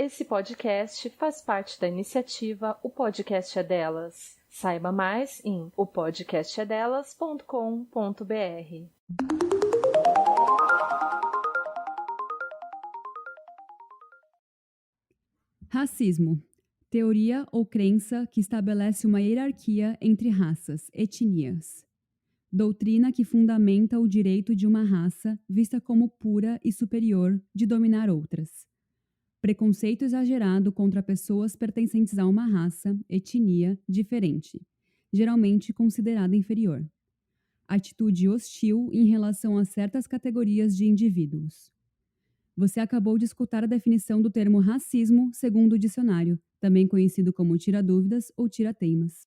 Esse podcast faz parte da iniciativa O Podcast é Delas. Saiba mais em opodcastedelas.com.br. Racismo. Teoria ou crença que estabelece uma hierarquia entre raças, etnias. Doutrina que fundamenta o direito de uma raça, vista como pura e superior, de dominar outras. Preconceito exagerado contra pessoas pertencentes a uma raça, etnia, diferente, geralmente considerada inferior. Atitude hostil em relação a certas categorias de indivíduos. Você acabou de escutar a definição do termo racismo segundo o dicionário, também conhecido como tira-dúvidas ou tira-teimas.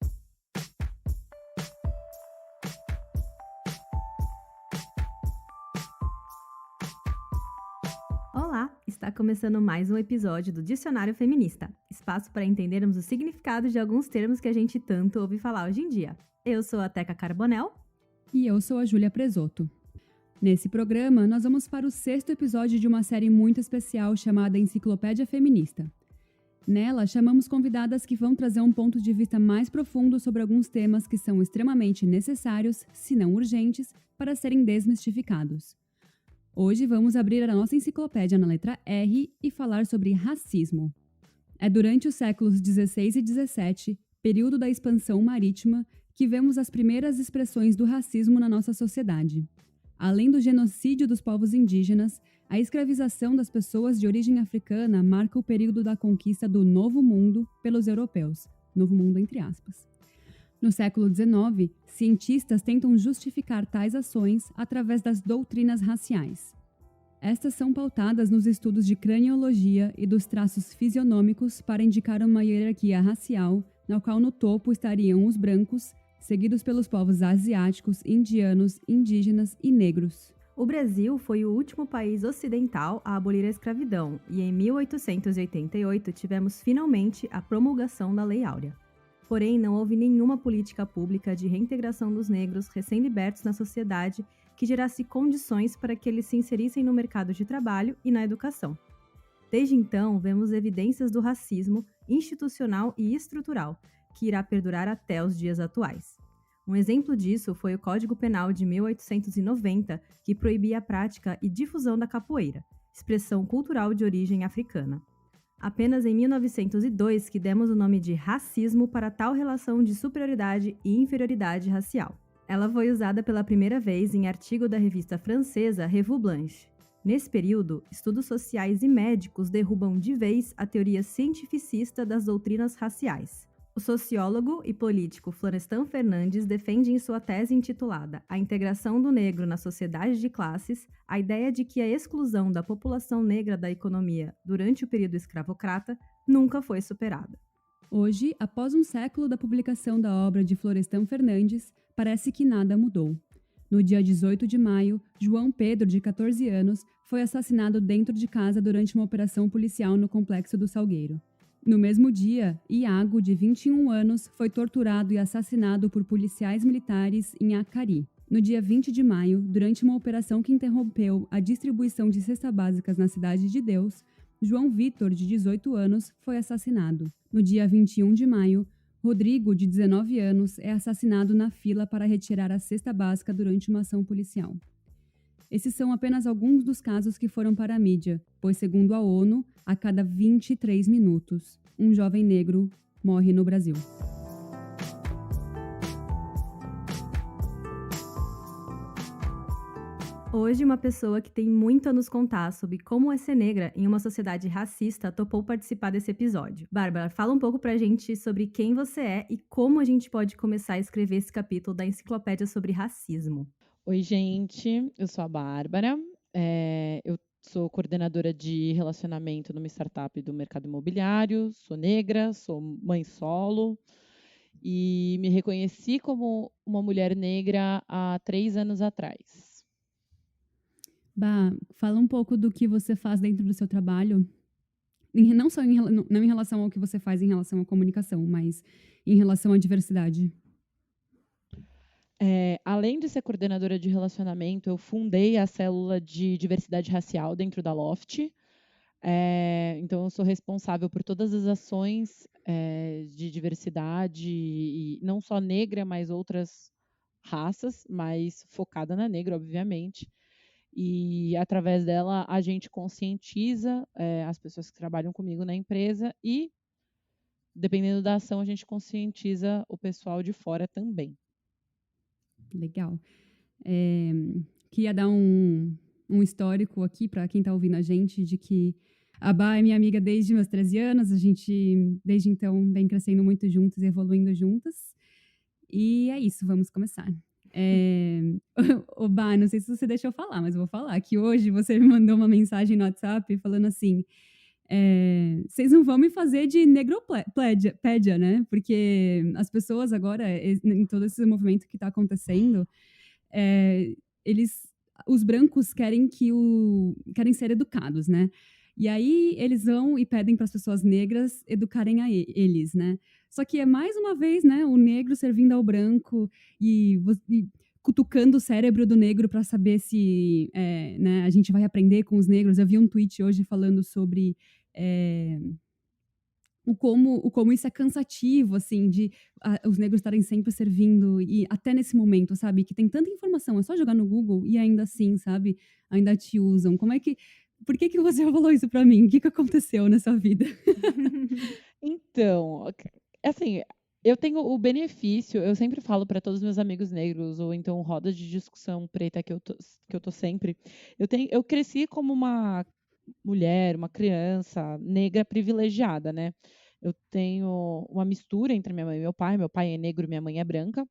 Olá, está começando mais um episódio do Dicionário Feminista, espaço para entendermos o significado de alguns termos que a gente tanto ouve falar hoje em dia. Eu sou a Teca Carbonell. E eu sou a Júlia Presotto. Nesse programa, nós vamos para o 6º episódio de uma série muito especial chamada Enciclopédia Feminista. Nela, chamamos convidadas que vão trazer um ponto de vista mais profundo sobre alguns temas que são extremamente necessários, se não urgentes, para serem desmistificados. Hoje vamos abrir a nossa enciclopédia na letra R e falar sobre racismo. É durante os séculos XVI e XVII, período da expansão marítima, que vemos as primeiras expressões do racismo na nossa sociedade. Além do genocídio dos povos indígenas, a escravização das pessoas de origem africana marca o período da conquista do Novo Mundo pelos europeus. Novo Mundo entre aspas. No século XIX, cientistas tentam justificar tais ações através das doutrinas raciais. Estas são pautadas nos estudos de craniologia e dos traços fisionômicos para indicar uma hierarquia racial, na qual no topo estariam os brancos, seguidos pelos povos asiáticos, indianos, indígenas e negros. O Brasil foi o último país ocidental a abolir a escravidão e em 1888 tivemos finalmente a promulgação da Lei Áurea. Porém, não houve nenhuma política pública de reintegração dos negros recém-libertos na sociedade que gerasse condições para que eles se inserissem no mercado de trabalho e na educação. Desde então, vemos evidências do racismo institucional e estrutural, que irá perdurar até os dias atuais. Um exemplo disso foi o Código Penal de 1890, que proibia a prática e difusão da capoeira, expressão cultural de origem africana. Apenas em 1902 que demos o nome de racismo para tal relação de superioridade e inferioridade racial. Ela foi usada pela primeira vez em artigo da revista francesa Revue Blanche. Nesse período, estudos sociais e médicos derrubam de vez a teoria cientificista das doutrinas raciais. O sociólogo e político Florestan Fernandes defende em sua tese intitulada A Integração do Negro na Sociedade de Classes a ideia de que a exclusão da população negra da economia durante o período escravocrata nunca foi superada. Hoje, após um século da publicação da obra de Florestan Fernandes, parece que nada mudou. No dia 18 de maio, João Pedro, de 14 anos, foi assassinado dentro de casa durante uma operação policial no Complexo do Salgueiro. No mesmo dia, Iago, de 21 anos, foi torturado e assassinado por policiais militares em Acari. No dia 20 de maio, durante uma operação que interrompeu a distribuição de cestas básicas na Cidade de Deus, João Vitor, de 18 anos, foi assassinado. No dia 21 de maio, Rodrigo, de 19 anos, é assassinado na fila para retirar a cesta básica durante uma ação policial. Esses são apenas alguns dos casos que foram para a mídia, pois, segundo a ONU, a cada 23 minutos, um jovem negro morre no Brasil. Hoje, uma pessoa que tem muito a nos contar sobre como é ser negra em uma sociedade racista topou participar desse episódio. Bárbara, fala um pouco pra gente sobre quem você é e como a gente pode começar a escrever esse capítulo da enciclopédia sobre racismo. Oi, gente, eu sou a Bárbara, eu sou coordenadora de relacionamento numa startup do mercado imobiliário, sou negra, sou mãe solo e me reconheci como uma mulher negra há 3 anos atrás. Bah, fala um pouco do que você faz dentro do seu trabalho, não só não em relação ao que você faz em relação à comunicação, mas em relação à diversidade. Além de ser coordenadora de relacionamento, eu fundei a célula de diversidade racial dentro da Loft. Então, eu sou responsável por todas as ações de diversidade, e não só negra, mas outras raças, mas focada na negra, obviamente. E, através dela, a gente conscientiza as pessoas que trabalham comigo na empresa e, dependendo da ação, a gente conscientiza o pessoal de fora também. Legal. Queria dar um histórico aqui para quem está ouvindo a gente de que a Bá é minha amiga desde meus 13 anos, a gente, desde então, vem crescendo muito juntas e evoluindo juntas. E é isso, vamos começar. Bá, não sei se você deixou eu falar, mas eu vou falar que hoje você me mandou uma mensagem no WhatsApp falando assim, vocês não vão me fazer de negropédia, né? Porque as pessoas agora, em todo esse movimento que está acontecendo, os brancos querem ser educados, né? E aí eles vão e pedem para as pessoas negras educarem eles, né? Só que é mais uma vez, né, o negro servindo ao branco e cutucando o cérebro do negro para saber se né, a gente vai aprender com os negros. Eu vi um tweet hoje falando sobre como isso é cansativo, assim, de os negros estarem sempre servindo, e até nesse momento, sabe, que tem tanta informação, é só jogar no Google e ainda assim, sabe, ainda te usam. Por que você falou isso pra mim? O que aconteceu nessa vida? Então, assim, eu tenho o benefício, eu sempre falo para todos os meus amigos negros, ou então rodas de discussão preta que eu tô sempre, eu cresci como uma mulher, uma criança negra privilegiada, né? Eu tenho uma mistura entre minha mãe e meu pai é negro, minha mãe é branca.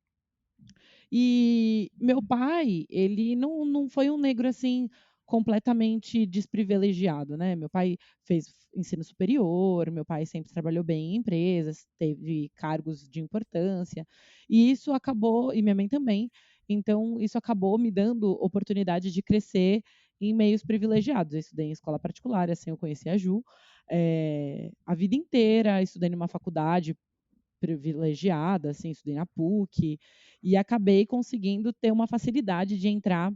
E meu pai, ele não foi um negro assim completamente desprivilegiado, né? Meu pai fez ensino superior, meu pai sempre trabalhou bem em empresas, teve cargos de importância, e isso acabou, e minha mãe também, então isso acabou me dando oportunidade de crescer em meios privilegiados. Eu estudei em escola particular, assim eu conheci a Ju, a vida inteira, estudei numa faculdade privilegiada, assim, estudei na PUC, e acabei conseguindo ter uma facilidade de entrar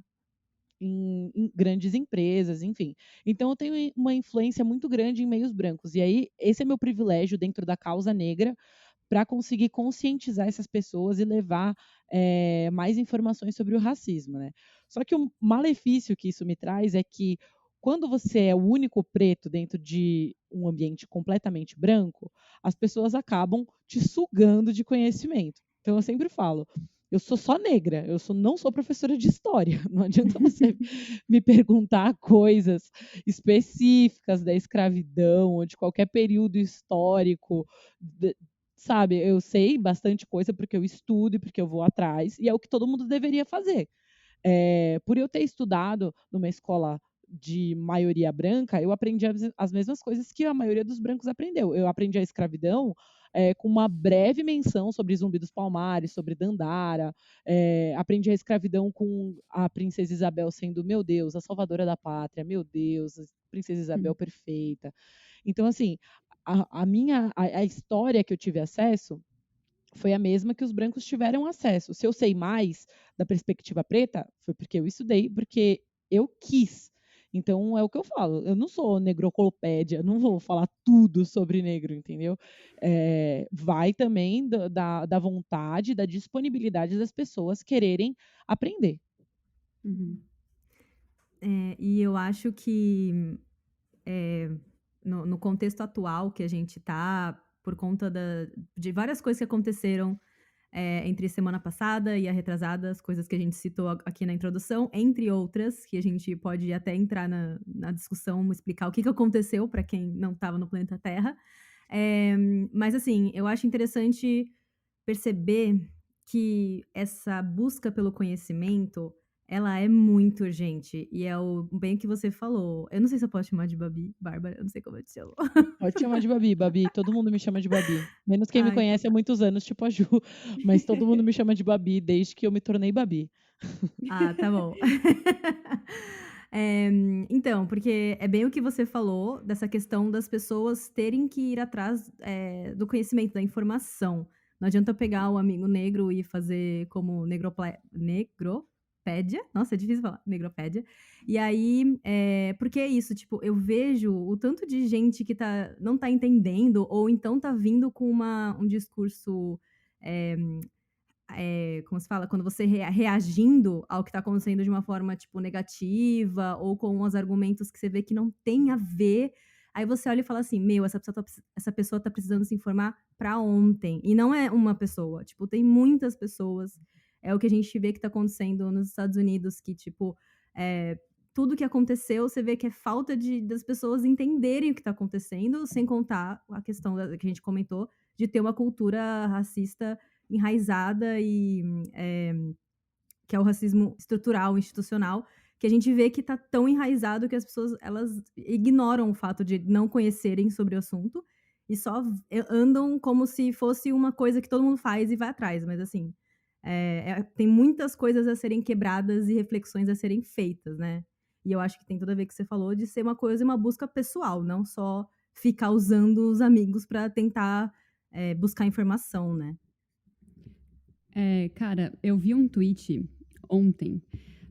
em grandes empresas, enfim. Então, eu tenho uma influência muito grande em meios brancos. E aí, esse é meu privilégio dentro da causa negra, para conseguir conscientizar essas pessoas e levar mais informações sobre o racismo, né? Só que o malefício que isso me traz é que, quando você é o único preto dentro de um ambiente completamente branco, as pessoas acabam te sugando de conhecimento. Então, eu sempre falo, eu sou só negra, não sou professora de história. Não adianta você me perguntar coisas específicas da escravidão ou de qualquer período histórico, sabe? Eu sei bastante coisa porque eu estudo e porque eu vou atrás, e é o que todo mundo deveria fazer. Por eu ter estudado numa escola de maioria branca, eu aprendi as mesmas coisas que a maioria dos brancos aprendeu. Eu aprendi a escravidão com uma breve menção sobre Zumbi dos Palmares, sobre Dandara, aprendi a escravidão com a princesa Isabel sendo, meu Deus, a salvadora da pátria, meu Deus, a princesa Isabel perfeita. Então, assim, a história que eu tive acesso foi a mesma que os brancos tiveram acesso. Se eu sei mais da perspectiva preta, foi porque eu estudei, porque eu quis. Então, é o que eu falo, eu não sou negroclopédia, não vou falar tudo sobre negro, entendeu? Vai também da vontade, da disponibilidade das pessoas quererem aprender. Uhum. E eu acho que no contexto atual que a gente está, por conta de várias coisas que aconteceram entre semana passada e a retrasada, as coisas que a gente citou aqui na introdução, entre outras, que a gente pode até entrar na discussão, explicar o que aconteceu para quem não estava no planeta Terra. Mas, assim, eu acho interessante perceber que essa busca pelo conhecimento, ela é muito urgente. E é bem que você falou. Eu não sei se eu posso chamar de Babi, Bárbara, eu não sei como eu te chamo. Pode chamar de Babi, Babi. Todo mundo me chama de Babi. Menos quem me Então conhece há muitos anos, tipo a Ju. Mas todo mundo me chama de Babi desde que eu me tornei Babi. Tá bom. Então, porque é bem o que você falou, dessa questão das pessoas terem que ir atrás do conhecimento, da informação. Não adianta eu pegar o amigo negro e fazer como negropédia, Negropédia. Nossa, é difícil falar. Negropédia. E aí, porque é isso, tipo, eu vejo o tanto de gente que não tá entendendo, ou então tá vindo com um discurso, como se fala? Quando você reagindo ao que tá acontecendo de uma forma, tipo, negativa, ou com os argumentos que você vê que não tem a ver. Aí você olha e fala assim, meu, essa pessoa tá precisando se informar pra ontem. E não é uma pessoa, tipo, tem muitas pessoas. É o que a gente vê que tá acontecendo nos Estados Unidos, que, tipo, tudo que aconteceu, você vê que é falta das pessoas entenderem o que tá acontecendo, sem contar a questão que a gente comentou, de ter uma cultura racista enraizada e que é o racismo estrutural, institucional, que a gente vê que está tão enraizado que as pessoas elas ignoram o fato de não conhecerem sobre o assunto e só andam como se fosse uma coisa que todo mundo faz e vai atrás. Mas assim, tem muitas coisas a serem quebradas e reflexões a serem feitas, né? E eu acho que tem tudo a ver com o que você falou de ser uma coisa, uma busca pessoal, não só ficar usando os amigos para tentar buscar informação, né? Cara, eu vi um tweet ontem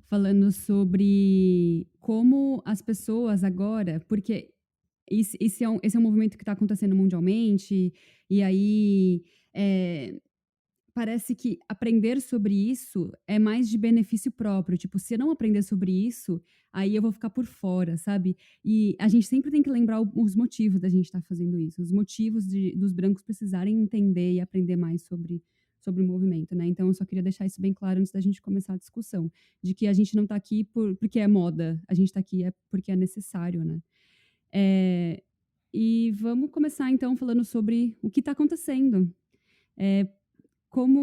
falando sobre como as pessoas agora, porque esse é um movimento que está acontecendo mundialmente, e aí parece que aprender sobre isso é mais de benefício próprio. Tipo, se eu não aprender sobre isso, aí eu vou ficar por fora, sabe? E a gente sempre tem que lembrar os motivos da gente estar fazendo isso, os motivos dos brancos precisarem entender e aprender mais sobre o movimento, né? Então, eu só queria deixar isso bem claro antes da gente começar a discussão, de que a gente não está aqui porque é moda, a gente está aqui porque é necessário, né? E vamos começar, então, falando sobre o que está acontecendo.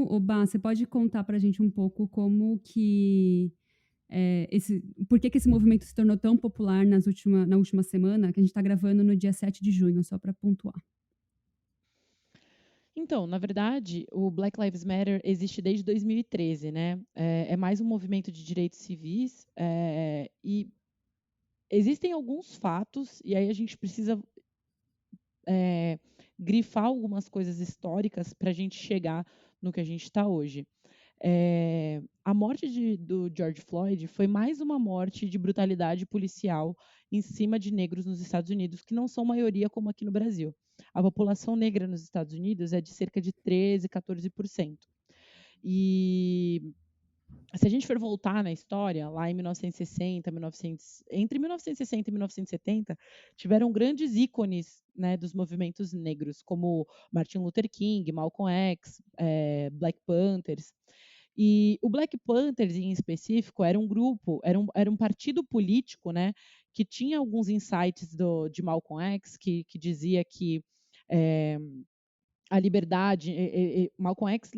Obá, você pode contar para a gente um pouco como que por que esse movimento se tornou tão popular na última semana, que a gente está gravando no dia 7 de junho, só para pontuar. Então, na verdade, o Black Lives Matter existe desde 2013, né? É mais um movimento de direitos civis e existem alguns fatos, e aí a gente precisa grifar algumas coisas históricas para a gente chegar no que a gente está hoje. A morte do George Floyd foi mais uma morte de brutalidade policial em cima de negros nos Estados Unidos, que não são maioria como aqui no Brasil. A população negra nos Estados Unidos é de cerca de 13%, 14%. E se a gente for voltar na história, lá em 1960, entre 1960 e 1970, tiveram grandes ícones, né, dos movimentos negros, como Martin Luther King, Malcolm X, Black Panthers. E o Black Panthers, em específico, era um grupo, era um partido político, né, que tinha alguns insights de Malcolm X, que dizia que a liberdade, Malcolm X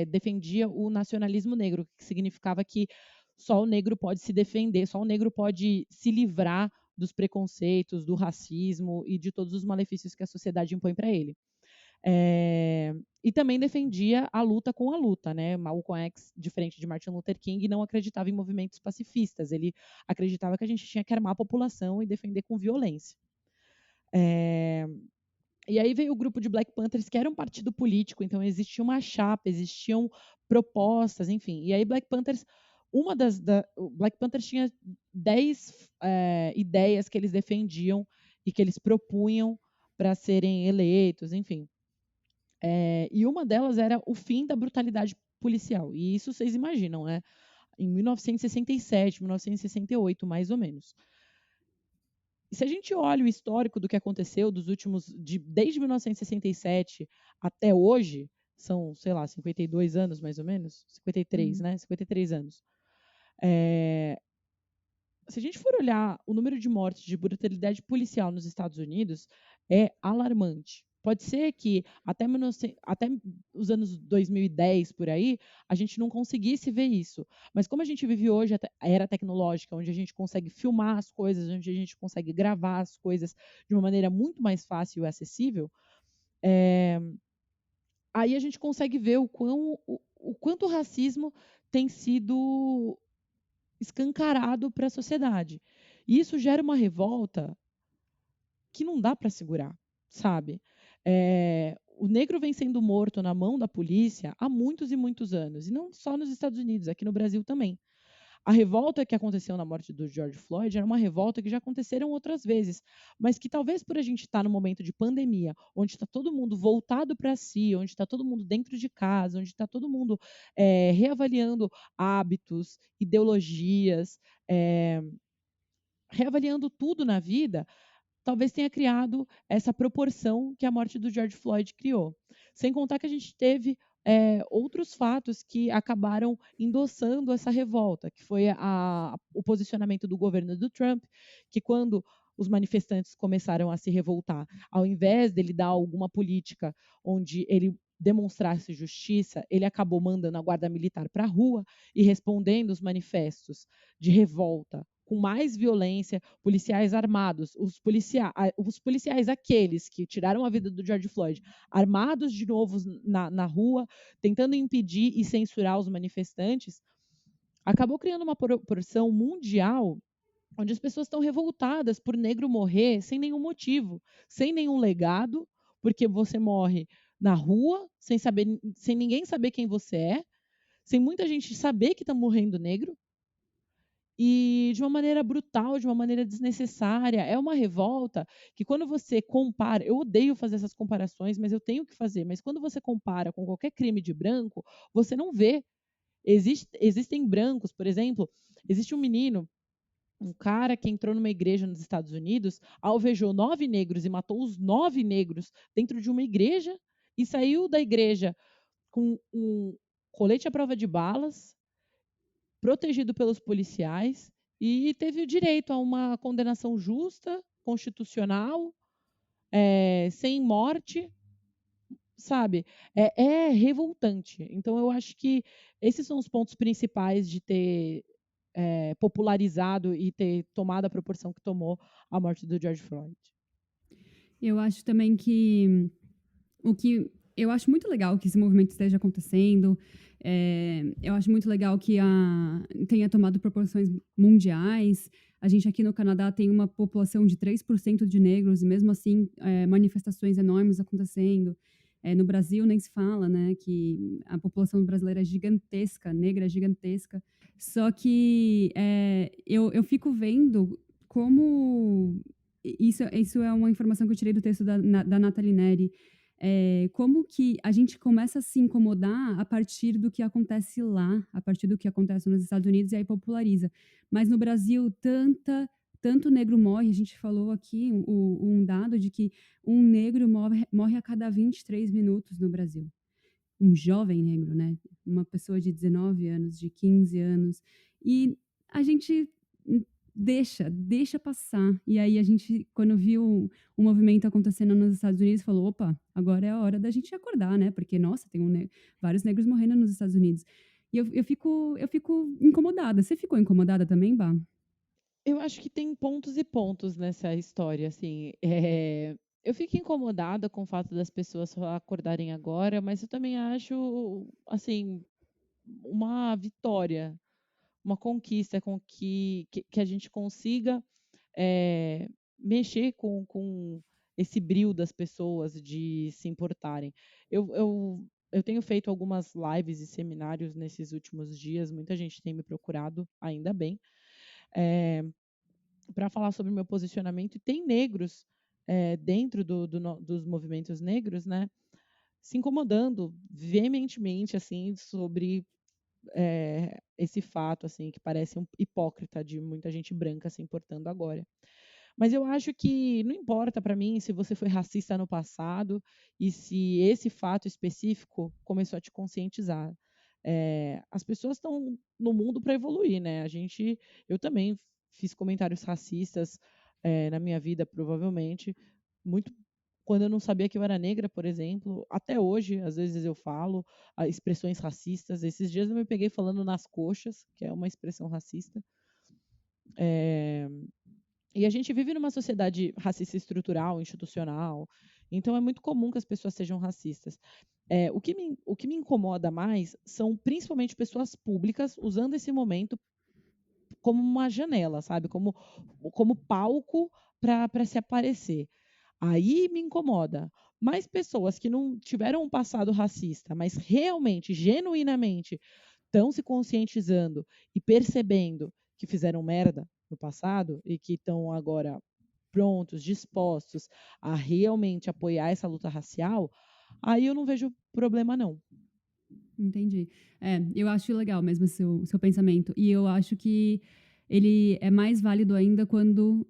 defendia o nacionalismo negro, que significava que só o negro pode se defender, só o negro pode se livrar dos preconceitos, do racismo e de todos os malefícios que a sociedade impõe para ele. E também defendia a luta com a luta, né? Malcolm X, diferente de Martin Luther King, não acreditava em movimentos pacifistas. Ele acreditava que a gente tinha que armar a população e defender com violência. E aí veio o grupo de Black Panthers, que era um partido político, então existia uma chapa, existiam propostas, enfim. E aí Black Panthers, Black Panthers tinha 10 ideias que eles defendiam e que eles propunham para serem eleitos, enfim. E uma delas era o fim da brutalidade policial. E isso vocês imaginam, né? Em 1967, 1968, mais ou menos. E se a gente olha o histórico do que aconteceu desde 1967 até hoje, são, sei lá, 52 anos mais ou menos, 53, né? 53 anos. Se a gente for olhar o número de mortes de brutalidade policial nos Estados Unidos, é alarmante. Pode ser que até os anos 2010, por aí, a gente não conseguisse ver isso. Mas como a gente vive hoje a era tecnológica, onde a gente consegue filmar as coisas, onde a gente consegue gravar as coisas de uma maneira muito mais fácil e acessível, aí a gente consegue ver o quanto o racismo tem sido escancarado para a sociedade. E isso gera uma revolta que não dá para segurar, sabe? O negro vem sendo morto na mão da polícia há muitos e muitos anos, e não só nos Estados Unidos, aqui no Brasil também. A revolta que aconteceu na morte do George Floyd era uma revolta que já aconteceram outras vezes, mas que talvez por a gente estar no momento de pandemia, onde está todo mundo voltado para si, onde está todo mundo dentro de casa, onde está todo mundo reavaliando hábitos, ideologias, reavaliando tudo na vida, talvez tenha criado essa proporção que a morte do George Floyd criou. Sem contar que a gente teve outros fatos que acabaram endossando essa revolta, que foi o posicionamento do governo do Trump, que quando os manifestantes começaram a se revoltar, ao invés dele dar alguma política onde ele demonstrasse justiça, ele acabou mandando a guarda militar para a rua e respondendo os manifestos de revolta com mais violência, policiais armados, os policiais aqueles que tiraram a vida do George Floyd, armados de novo na rua, tentando impedir e censurar os manifestantes, acabou criando uma proporção mundial onde as pessoas estão revoltadas por negro morrer sem nenhum motivo, sem nenhum legado, porque você morre na rua, sem ninguém saber quem você é, sem muita gente saber que está morrendo negro, e de uma maneira brutal, de uma maneira desnecessária. É uma revolta que quando você compara, eu odeio fazer essas comparações, mas eu tenho que fazer, mas quando você compara com qualquer crime de branco, você não vê. Existem brancos, por exemplo, existe um menino, um cara que entrou numa igreja nos Estados Unidos, alvejou 9 negros e matou os 9 negros dentro de uma igreja e saiu da igreja com um colete à prova de balas, protegido pelos policiais e teve o direito a uma condenação justa, constitucional, sem morte, sabe? É revoltante. Então, eu acho que esses são os pontos principais de ter popularizado e ter tomado a proporção que tomou a morte do George Floyd. Eu acho também que eu acho muito legal que esse movimento esteja acontecendo. Eu acho muito legal que tenha tomado proporções mundiais. A gente aqui no Canadá tem uma população de 3% de negros e mesmo assim manifestações enormes acontecendo. No Brasil nem se fala, né, que a população brasileira é gigantesca, negra é gigantesca. Só que eu fico vendo como isso é uma informação que eu tirei do texto da Nathalie Neri. Como que a gente começa a se incomodar a partir do que acontece lá, a partir do que acontece nos Estados Unidos, e aí populariza. Mas no Brasil, tanto negro morre, a gente falou aqui um dado de que um negro morre a cada 23 minutos no Brasil. Um jovem negro, né? Uma pessoa de 19 anos, de 15 anos. E a gente deixa passar. E aí a gente, quando viu o movimento acontecendo nos Estados Unidos, falou, opa, agora é a hora da gente acordar, né? Porque, nossa, tem vários negros morrendo nos Estados Unidos. E eu fico incomodada. Você ficou incomodada também, Bá? Eu acho que tem pontos e pontos nessa história, assim. Eu fico incomodada com o fato das pessoas só acordarem agora, mas eu também acho, assim, uma vitória, uma conquista com que a gente consiga mexer com esse brio das pessoas de se importarem. Eu tenho feito algumas lives e seminários nesses últimos dias, muita gente tem me procurado, ainda bem, para falar sobre o meu posicionamento, e tem negros dentro dos movimentos negros, né, se incomodando veementemente assim sobre esse fato assim que parece um hipócrita de muita gente branca se importando agora. Mas eu acho que não importa para mim se você foi racista no passado e se esse fato específico começou a te conscientizar. As pessoas estão no mundo para evoluir, né? Eu também fiz comentários racistas na minha vida, provavelmente, muito quando eu não sabia que eu era negra, por exemplo. Até hoje, às vezes eu falo expressões racistas. Esses dias eu me peguei falando nas coxas, que é uma expressão racista. E a gente vive numa sociedade racista estrutural, institucional, então é muito comum que as pessoas sejam racistas. O que me incomoda mais são principalmente pessoas públicas usando esse momento como uma janela, sabe? Como palco para se aparecer. Aí me incomoda. Mas pessoas que não tiveram um passado racista, mas realmente, genuinamente, estão se conscientizando e percebendo que fizeram merda no passado e que estão agora prontos, dispostos a realmente apoiar essa luta racial, aí eu não vejo problema, não. Entendi. Eu acho legal mesmo seu pensamento. E eu acho que ele é mais válido ainda quando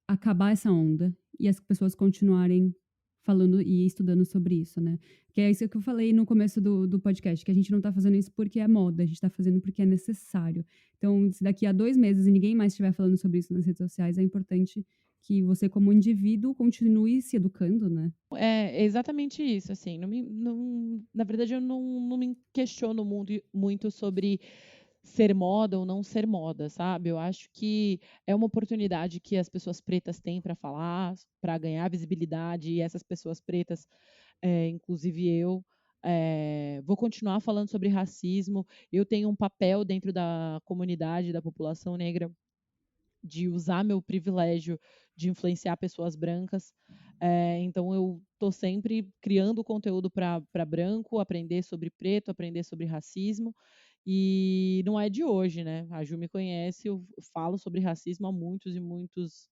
acabar essa onda e as pessoas continuarem falando e estudando sobre isso, né? Que é isso que eu falei no começo do podcast, que a gente não tá fazendo isso porque é moda, a gente tá fazendo porque é necessário. Então, se daqui a 2 meses e ninguém mais estiver falando sobre isso nas redes sociais, é importante que você, como indivíduo, continue se educando, né? É exatamente isso, assim, na verdade eu não me questiono muito sobre ser moda ou não ser moda, sabe? Eu acho que é uma oportunidade que as pessoas pretas têm para falar, para ganhar visibilidade, e essas pessoas pretas, inclusive eu, vou continuar falando sobre racismo. Eu tenho um papel dentro da comunidade, da população negra, de usar meu privilégio de influenciar pessoas brancas. Então, eu estou sempre criando conteúdo para branco, aprender sobre preto, aprender sobre racismo. E não é de hoje, né? A Ju me conhece, eu falo sobre racismo há muitos e muitos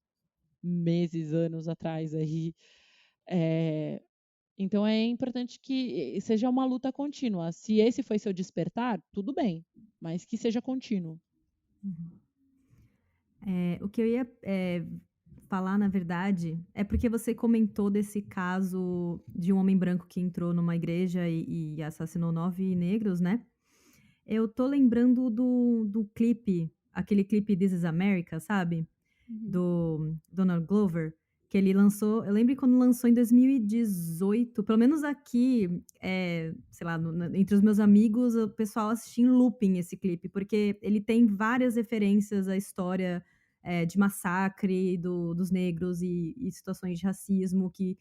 meses, anos atrás aí. Então, é importante que seja uma luta contínua. Se esse foi seu despertar, tudo bem, mas que seja contínuo. O que eu ia falar, na verdade, é porque você comentou desse caso de um homem branco que entrou numa igreja e assassinou 9 negros, né? Eu tô lembrando do clipe, aquele clipe This is America, sabe? Do Donald Glover, que ele lançou. Eu lembro quando lançou em 2018, pelo menos aqui, sei lá, entre os meus amigos, o pessoal assistia em looping esse clipe, porque ele tem várias referências à história de massacre dos negros e situações de racismo que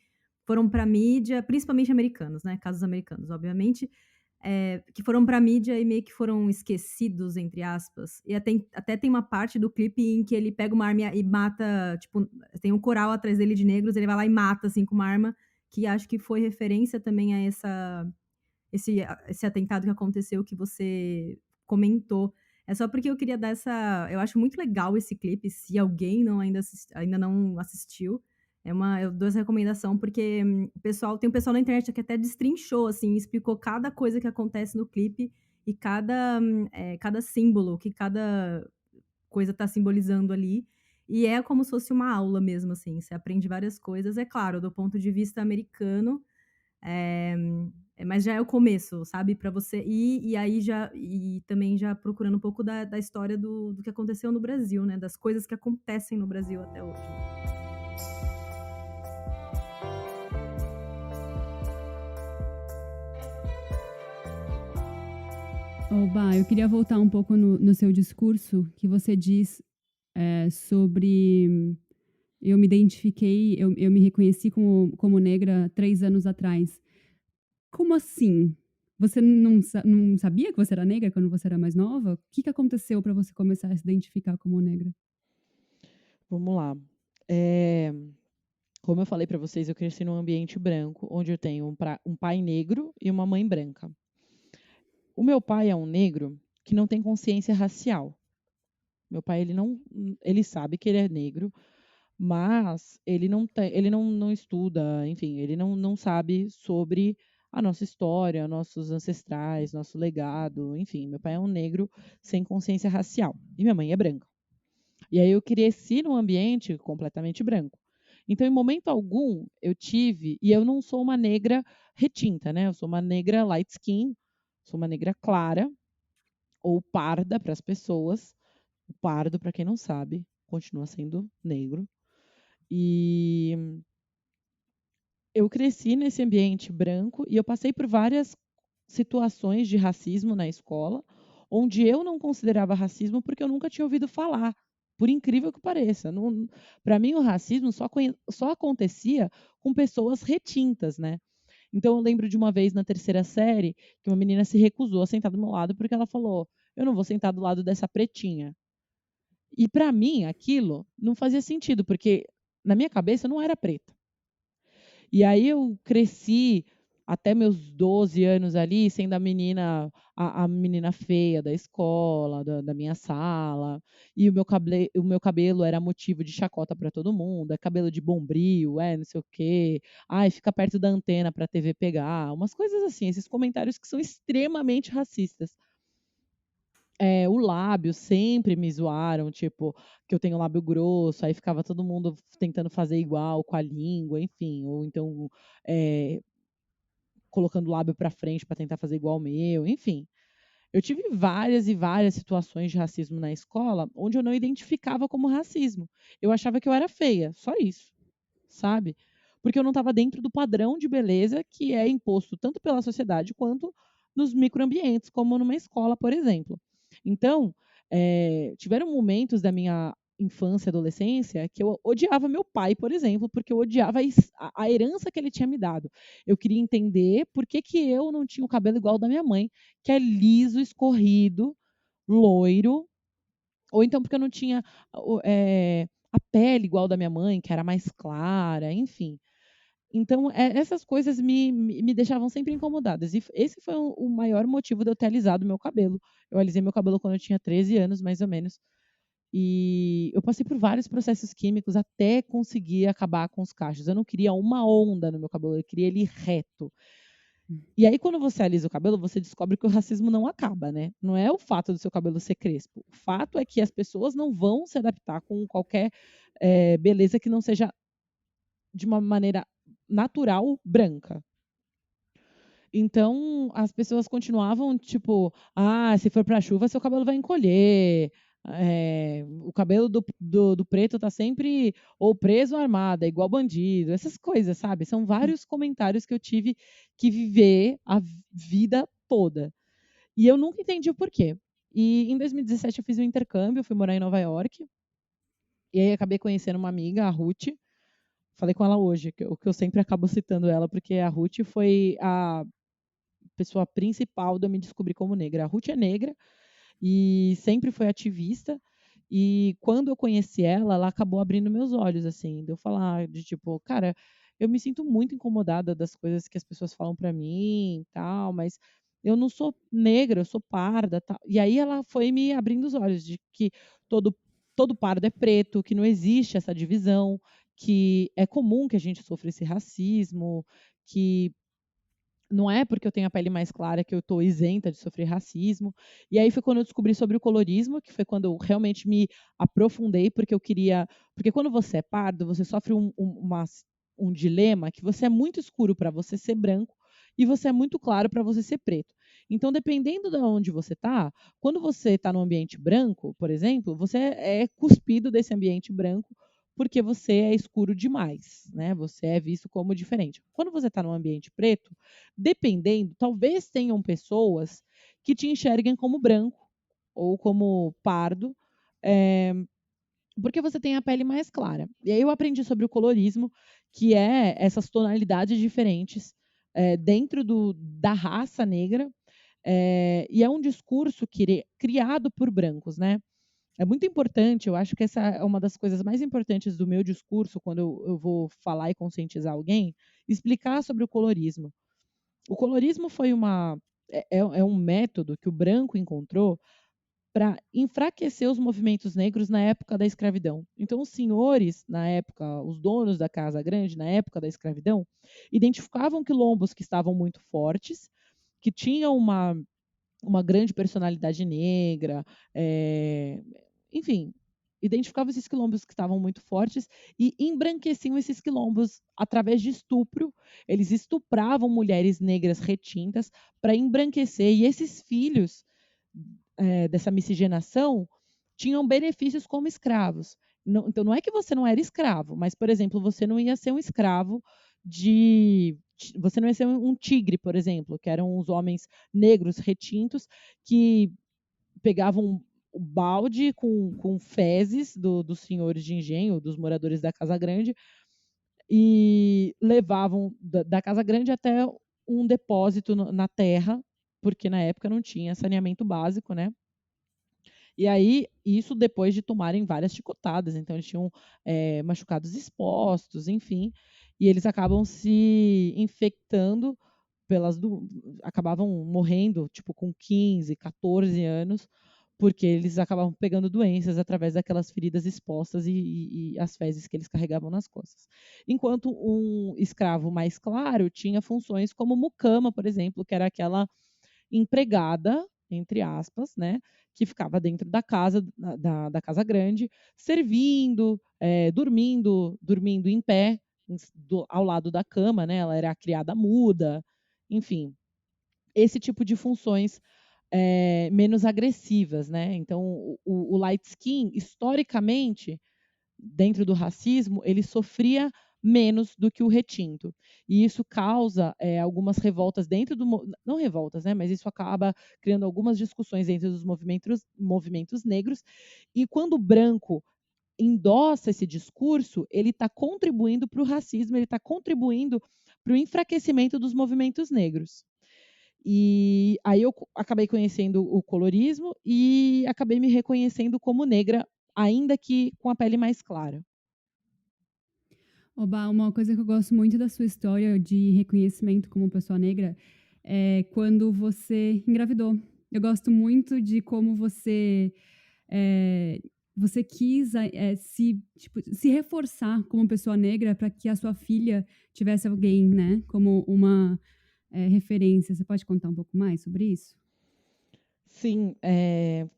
foram para mídia, principalmente americanos, né? Casos americanos, obviamente. Que foram pra mídia e meio que foram esquecidos, entre aspas. E até tem uma parte do clipe em que ele pega uma arma e mata, tipo, tem um coral atrás dele de negros, ele vai lá e mata, assim, com uma arma, que acho que foi referência também a esse atentado que aconteceu, que você comentou. É só porque eu queria dar essa... Eu acho muito legal esse clipe, se alguém ainda não assistiu. Eu dou essa recomendação porque tem um pessoal na internet que até destrinchou, assim, explicou cada coisa que acontece no clipe e cada símbolo que cada coisa está simbolizando ali. E é como se fosse uma aula mesmo, assim. Você aprende várias coisas, é claro, do ponto de vista americano, mas já é o começo, sabe? Para você ir e aí e também já procurando um pouco da história do que aconteceu no Brasil, né? Das coisas que acontecem no Brasil até hoje. Oba, eu queria voltar um pouco no seu discurso, que você diz sobre... Eu me identifiquei, eu me reconheci como negra 3 anos atrás. Como assim? Você não sabia que você era negra quando você era mais nova? O que aconteceu para você começar a se identificar como negra? Vamos lá. Como eu falei para vocês, eu cresci num ambiente branco, onde eu tenho um pai negro e uma mãe branca. O meu pai é um negro que não tem consciência racial. Meu pai, ele sabe que ele é negro, mas ele não estuda, enfim, ele não sabe sobre a nossa história, nossos ancestrais, nosso legado, enfim. Meu pai é um negro sem consciência racial e minha mãe é branca. E aí eu cresci num ambiente completamente branco. Então, em momento algum, e eu não sou uma negra retinta, né? Eu sou uma negra light skin, sou uma negra clara, ou parda para as pessoas. O pardo, para quem não sabe, continua sendo negro. E eu cresci nesse ambiente branco e eu passei por várias situações de racismo na escola, onde eu não considerava racismo porque eu nunca tinha ouvido falar, por incrível que pareça. Para mim, o racismo só acontecia com pessoas retintas, né? Então, eu lembro de uma vez na 3ª série que uma menina se recusou a sentar do meu lado porque ela falou: eu não vou sentar do lado dessa pretinha. E para mim, aquilo não fazia sentido, porque na minha cabeça eu não era preta. E aí eu cresci até meus 12 anos ali, sendo a menina feia da escola, da minha sala, e o meu cabelo era motivo de chacota para todo mundo, é cabelo de bombril, não sei o quê, ai, fica perto da antena para a TV pegar, umas coisas assim, esses comentários que são extremamente racistas. O lábio sempre me zoaram, tipo, que eu tenho lábio grosso, aí ficava todo mundo tentando fazer igual com a língua, enfim, ou então é, colocando o lábio para frente para tentar fazer igual ao meu, enfim. Eu tive várias e várias situações de racismo na escola onde eu não identificava como racismo. Eu achava que eu era feia, só isso, sabe? Porque eu não estava dentro do padrão de beleza que é imposto tanto pela sociedade quanto nos microambientes, como numa escola, por exemplo. Então, tiveram momentos da minha infância e adolescência que eu odiava meu pai, por exemplo, porque eu odiava a herança que ele tinha me dado. Eu queria entender por que, que eu não tinha o cabelo igual ao da minha mãe, que é liso, escorrido, loiro, ou então porque eu não tinha a pele igual da minha mãe, que era mais clara, enfim. Então, essas coisas me deixavam sempre incomodadas. E esse foi o maior motivo de eu ter alisado meu cabelo. Eu alisei meu cabelo quando eu tinha 13 anos, mais ou menos. E eu passei por vários processos químicos até conseguir acabar com os cachos. Eu não queria uma onda no meu cabelo, eu queria ele reto. E aí, quando você alisa o cabelo, você descobre que o racismo não acaba, né? Não é o fato do seu cabelo ser crespo. O fato é que as pessoas não vão se adaptar com qualquer beleza que não seja de uma maneira natural branca. Então, as pessoas continuavam, tipo, se for pra chuva, seu cabelo vai encolher. O cabelo do preto tá sempre ou preso ou armado, é igual bandido. Essas coisas, sabe? São vários comentários que eu tive que viver a vida toda. E eu nunca entendi o porquê. E em 2017 eu fiz um intercâmbio, fui morar em Nova York. E aí acabei conhecendo uma amiga, a Ruth. Falei com ela hoje, o que eu sempre acabo citando ela, porque a Ruth foi a pessoa principal de eu me descobrir como negra. A Ruth é negra e sempre foi ativista. E quando eu conheci ela, ela acabou abrindo meus olhos, assim, de eu falar de tipo, cara, eu me sinto muito incomodada das coisas que as pessoas falam para mim, e tal, mas eu não sou negra, eu sou parda, tal. E aí ela foi me abrindo os olhos de que todo pardo é preto, que não existe essa divisão, que é comum que a gente sofra esse racismo, que não é porque eu tenho a pele mais clara que eu estou isenta de sofrer racismo. E aí foi quando eu descobri sobre o colorismo, que foi quando eu realmente me aprofundei, porque eu queria. Porque quando você é pardo, você sofre um dilema que você é muito escuro para você ser branco e você é muito claro para você ser preto. Então, dependendo de onde você está, quando você está no ambiente branco, por exemplo, você é cuspido desse ambiente branco porque você é escuro demais, né? Você é visto como diferente. Quando você está num ambiente preto, dependendo, talvez tenham pessoas que te enxerguem como branco ou como pardo, porque você tem a pele mais clara. E aí eu aprendi sobre o colorismo, que é essas tonalidades diferentes dentro da raça negra, e é um discurso criado por brancos, né? É muito importante, eu acho que essa é uma das coisas mais importantes do meu discurso, quando eu vou falar e conscientizar alguém, explicar sobre o colorismo. O colorismo é um método que o branco encontrou para enfraquecer os movimentos negros na época da escravidão. Então, os senhores, na época, os donos da Casa Grande, na época da escravidão, identificavam quilombos que estavam muito fortes, que tinham uma grande personalidade negra, enfim, identificavam esses quilombos que estavam muito fortes e embranqueciam esses quilombos através de estupro. Eles estupravam mulheres negras retintas para embranquecer, e esses filhos dessa miscigenação tinham benefícios como escravos. Então, não é que você não era escravo, mas, por exemplo, você não ia ser um escravo você não ia ser um tigre, por exemplo, que eram os homens negros retintos que pegavam o balde com fezes dos senhores de engenho, dos moradores da Casa Grande, e levavam da Casa Grande até um depósito na terra, porque na época não tinha saneamento básico, né? E aí, isso depois de tomarem várias chicotadas, então eles tinham machucados expostos, enfim, e eles acabam se infectando acabavam morrendo, tipo, com 15, 14 anos, porque eles acabavam pegando doenças através daquelas feridas expostas e as fezes que eles carregavam nas costas. Enquanto um escravo mais claro tinha funções como mucama, por exemplo, que era aquela empregada, entre aspas, né, que ficava dentro da casa, da casa grande, servindo, dormindo em pé, ao lado da cama, né, ela era a criada muda, enfim, esse tipo de funções menos agressivas, né? Então, o light skin, historicamente, dentro do racismo, ele sofria menos do que o retinto. E isso causa algumas revoltas dentro do... Não revoltas, né? Mas isso acaba criando algumas discussões dentro dos movimentos negros. E quando o branco endossa esse discurso, ele está contribuindo para o racismo, ele está contribuindo para o enfraquecimento dos movimentos negros. E aí eu acabei conhecendo o colorismo e acabei me reconhecendo como negra, ainda que com a pele mais clara. Oba, uma coisa que eu gosto muito da sua história de reconhecimento como pessoa negra é quando você engravidou. Eu gosto muito de como você quis se reforçar como pessoa negra para que a sua filha tivesse alguém, né, como uma referência. Você pode contar um pouco mais sobre isso? Sim,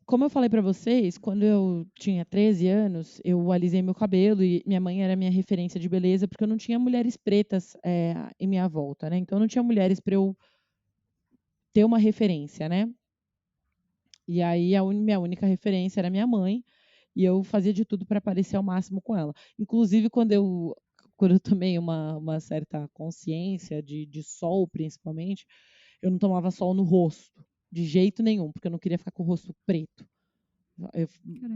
como eu falei para vocês, quando eu tinha 13 anos, eu alisei meu cabelo e minha mãe era minha referência de beleza, porque eu não tinha mulheres pretas em minha volta, né? Então, não tinha mulheres para eu ter uma referência, né? E aí, minha única referência era minha mãe, e eu fazia de tudo para parecer ao máximo com ela. Inclusive, quando eu tomei uma certa consciência de sol, principalmente, eu não tomava sol no rosto, de jeito nenhum, porque eu não queria ficar com o rosto preto.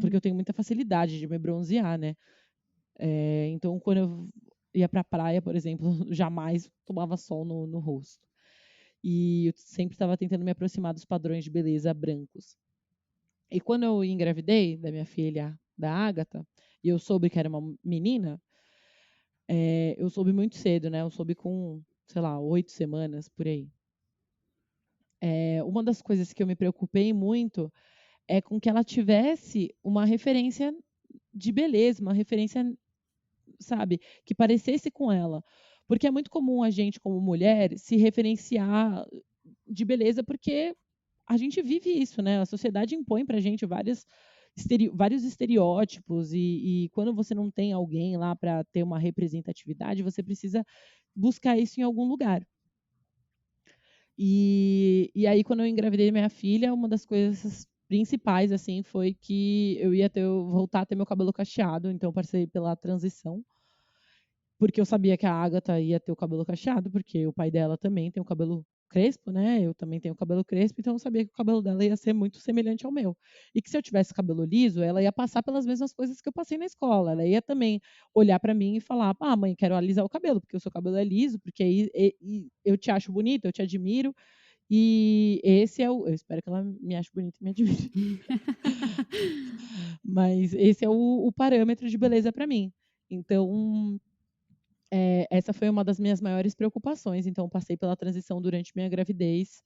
Porque eu tenho muita facilidade de me bronzear, né? Então, quando eu ia para a praia, por exemplo, jamais tomava sol no rosto. E eu sempre estava tentando me aproximar dos padrões de beleza brancos. E quando eu engravidei da minha filha, da Ágata, e eu soube que era uma menina, eu soube muito cedo, né? Eu soube com, sei lá, 8 semanas, por aí. Uma das coisas que eu me preocupei muito é com que ela tivesse uma referência de beleza, uma referência, sabe, que parecesse com ela. Porque é muito comum a gente, como mulher, se referenciar de beleza, porque a gente vive isso, né? A sociedade impõe pra gente vários estereótipos e quando você não tem alguém lá para ter uma representatividade, você precisa buscar isso em algum lugar. E aí, quando eu engravidei minha filha, uma das coisas principais assim foi que eu ia voltar a ter meu cabelo cacheado, então eu passei pela transição, porque eu sabia que a Agatha ia ter o cabelo cacheado, porque o pai dela também tem o cabelo crespo, né? Eu também tenho o cabelo crespo, então eu sabia que o cabelo dela ia ser muito semelhante ao meu. E que se eu tivesse cabelo liso, ela ia passar pelas mesmas coisas que eu passei na escola. Ela ia também olhar para mim e falar: "Ah, mãe, quero alisar o cabelo, porque o seu cabelo é liso, porque eu te acho bonita, eu te admiro". E esse eu espero que ela me ache bonita e me admire. Mas esse é o parâmetro de beleza para mim. Então, essa foi uma das minhas maiores preocupações. Então, passei pela transição durante minha gravidez.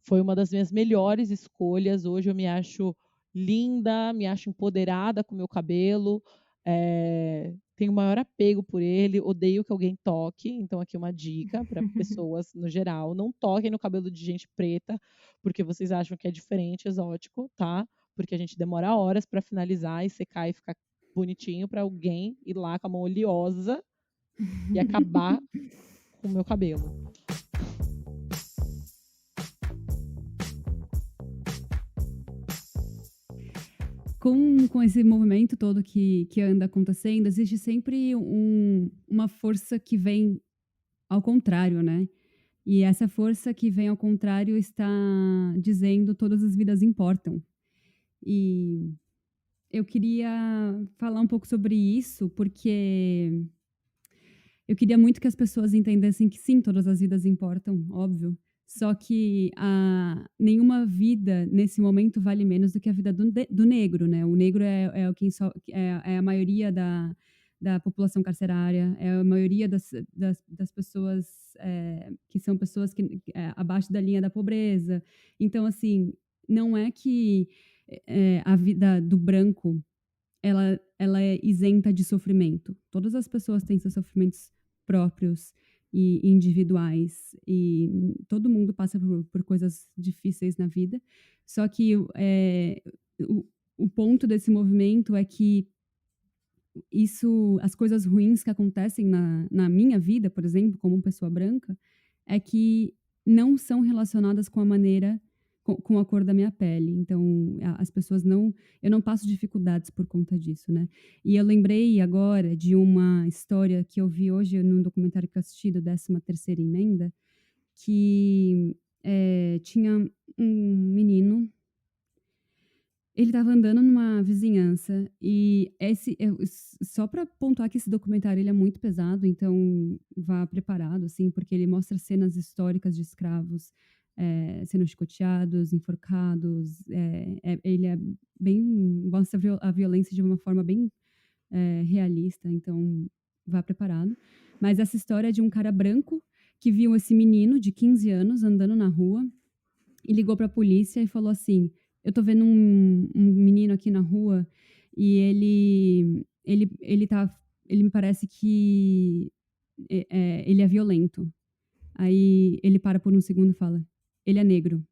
Foi uma das minhas melhores escolhas. Hoje eu me acho linda, me acho empoderada com o meu cabelo. Tenho maior apego por ele. Odeio que alguém toque. Então, aqui uma dica para pessoas no geral. Não toquem no cabelo de gente preta, porque vocês acham que é diferente, exótico, tá? Porque a gente demora horas para finalizar e secar e ficar bonitinho para alguém ir lá com a mão oleosa e acabar com o meu cabelo. Com esse movimento todo que anda acontecendo, existe sempre uma força que vem ao contrário, né? E essa força que vem ao contrário está dizendo todas as vidas importam. E eu queria falar um pouco sobre isso, porque eu queria muito que as pessoas entendessem que sim, todas as vidas importam, óbvio. Só que nenhuma vida nesse momento vale menos do que a vida do negro, né? O negro é a maioria da população carcerária, é a maioria das pessoas que são pessoas que abaixo da linha da pobreza. Então, assim, não é que a vida do branco ela é isenta de sofrimento. Todas as pessoas têm seus sofrimentos próprios e individuais, e todo mundo passa por coisas difíceis na vida. Só que o ponto desse movimento é que as coisas ruins que acontecem na minha vida, por exemplo, como pessoa branca, é que não são relacionadas com a maneira, com a cor da minha pele. Então, as pessoas eu não passo dificuldades por conta disso, né? E eu lembrei agora de uma história que eu vi hoje num documentário que eu assisti do 13ª Emenda, que tinha um menino. Ele estava andando numa vizinhança e só para pontuar que esse documentário ele é muito pesado, então vá preparado, assim, porque ele mostra cenas históricas de escravos sendo chicoteados, enforcados. Ele é bem mostra a violência de uma forma bem realista, então vá preparado. Mas essa história é de um cara branco que viu esse menino de 15 anos andando na rua e ligou para a polícia e falou assim: eu tô vendo um menino aqui na rua e ele me parece que ele é violento. Aí ele para por um segundo e fala: ele é negro.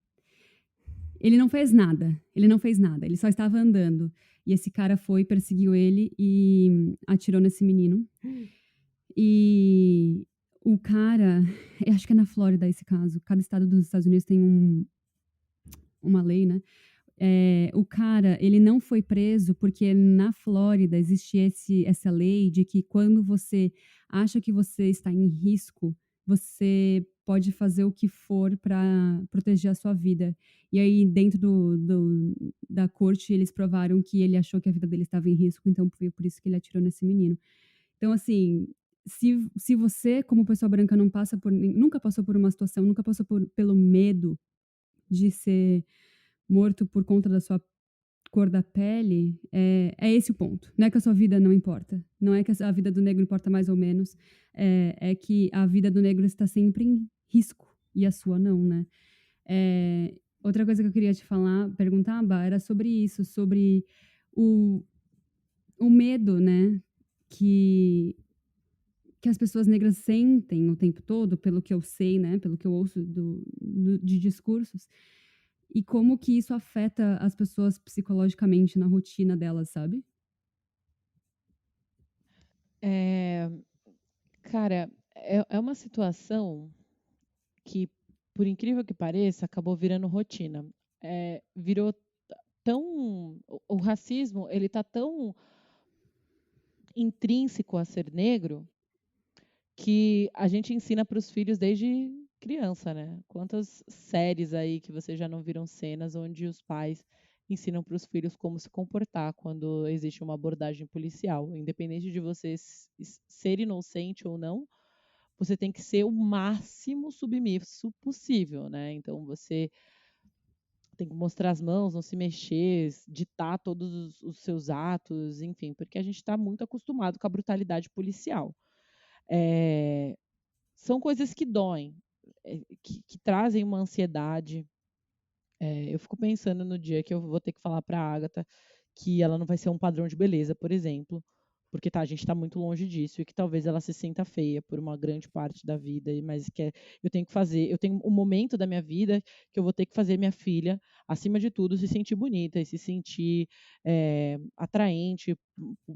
Ele não fez nada, ele só estava andando. E esse cara foi, perseguiu ele e atirou nesse menino. E o cara, eu acho que é na Flórida esse caso, cada estado dos Estados Unidos tem uma lei, né? O cara, ele não foi preso porque na Flórida existe essa lei de que quando você acha que você está em risco, você pode fazer o que for para proteger a sua vida. E aí, dentro da corte, eles provaram que ele achou que a vida dele estava em risco, então foi por isso que ele atirou nesse menino. Então, assim, se você, como pessoa branca, nunca passou por uma situação, nunca passou pelo medo de ser morto por conta da sua cor da pele, é esse o ponto. Não é que a sua vida não importa. Não é que a vida do negro importa mais ou menos. É que a vida do negro está sempre em risco e a sua não, né? Outra coisa que eu queria te perguntar, Bá, era sobre isso, sobre o medo, né, que as pessoas negras sentem o tempo todo, pelo que eu sei, né, pelo que eu ouço de discursos, e como que isso afeta as pessoas psicologicamente na rotina delas, sabe? Cara, é uma situação que, por incrível que pareça, acabou virando rotina. Virou tão... O racismo, ele tá tão intrínseco a ser negro que a gente ensina para os filhos desde criança, né? Quantas séries aí que vocês já não viram cenas onde os pais ensinam para os filhos como se comportar quando existe uma abordagem policial, independente de você ser inocente ou não, você tem que ser o máximo submisso possível, né? Então você tem que mostrar as mãos, não se mexer, ditar todos os seus atos, enfim, porque a gente está muito acostumado com a brutalidade policial. São coisas que doem, que trazem uma ansiedade. Eu fico pensando no dia que eu vou ter que falar para a Agatha que ela não vai ser um padrão de beleza, por exemplo, porque a gente está muito longe disso e que talvez ela se sinta feia por uma grande parte da vida, mas eu tenho um momento da minha vida que eu vou ter que fazer minha filha, acima de tudo, se sentir bonita e se sentir atraente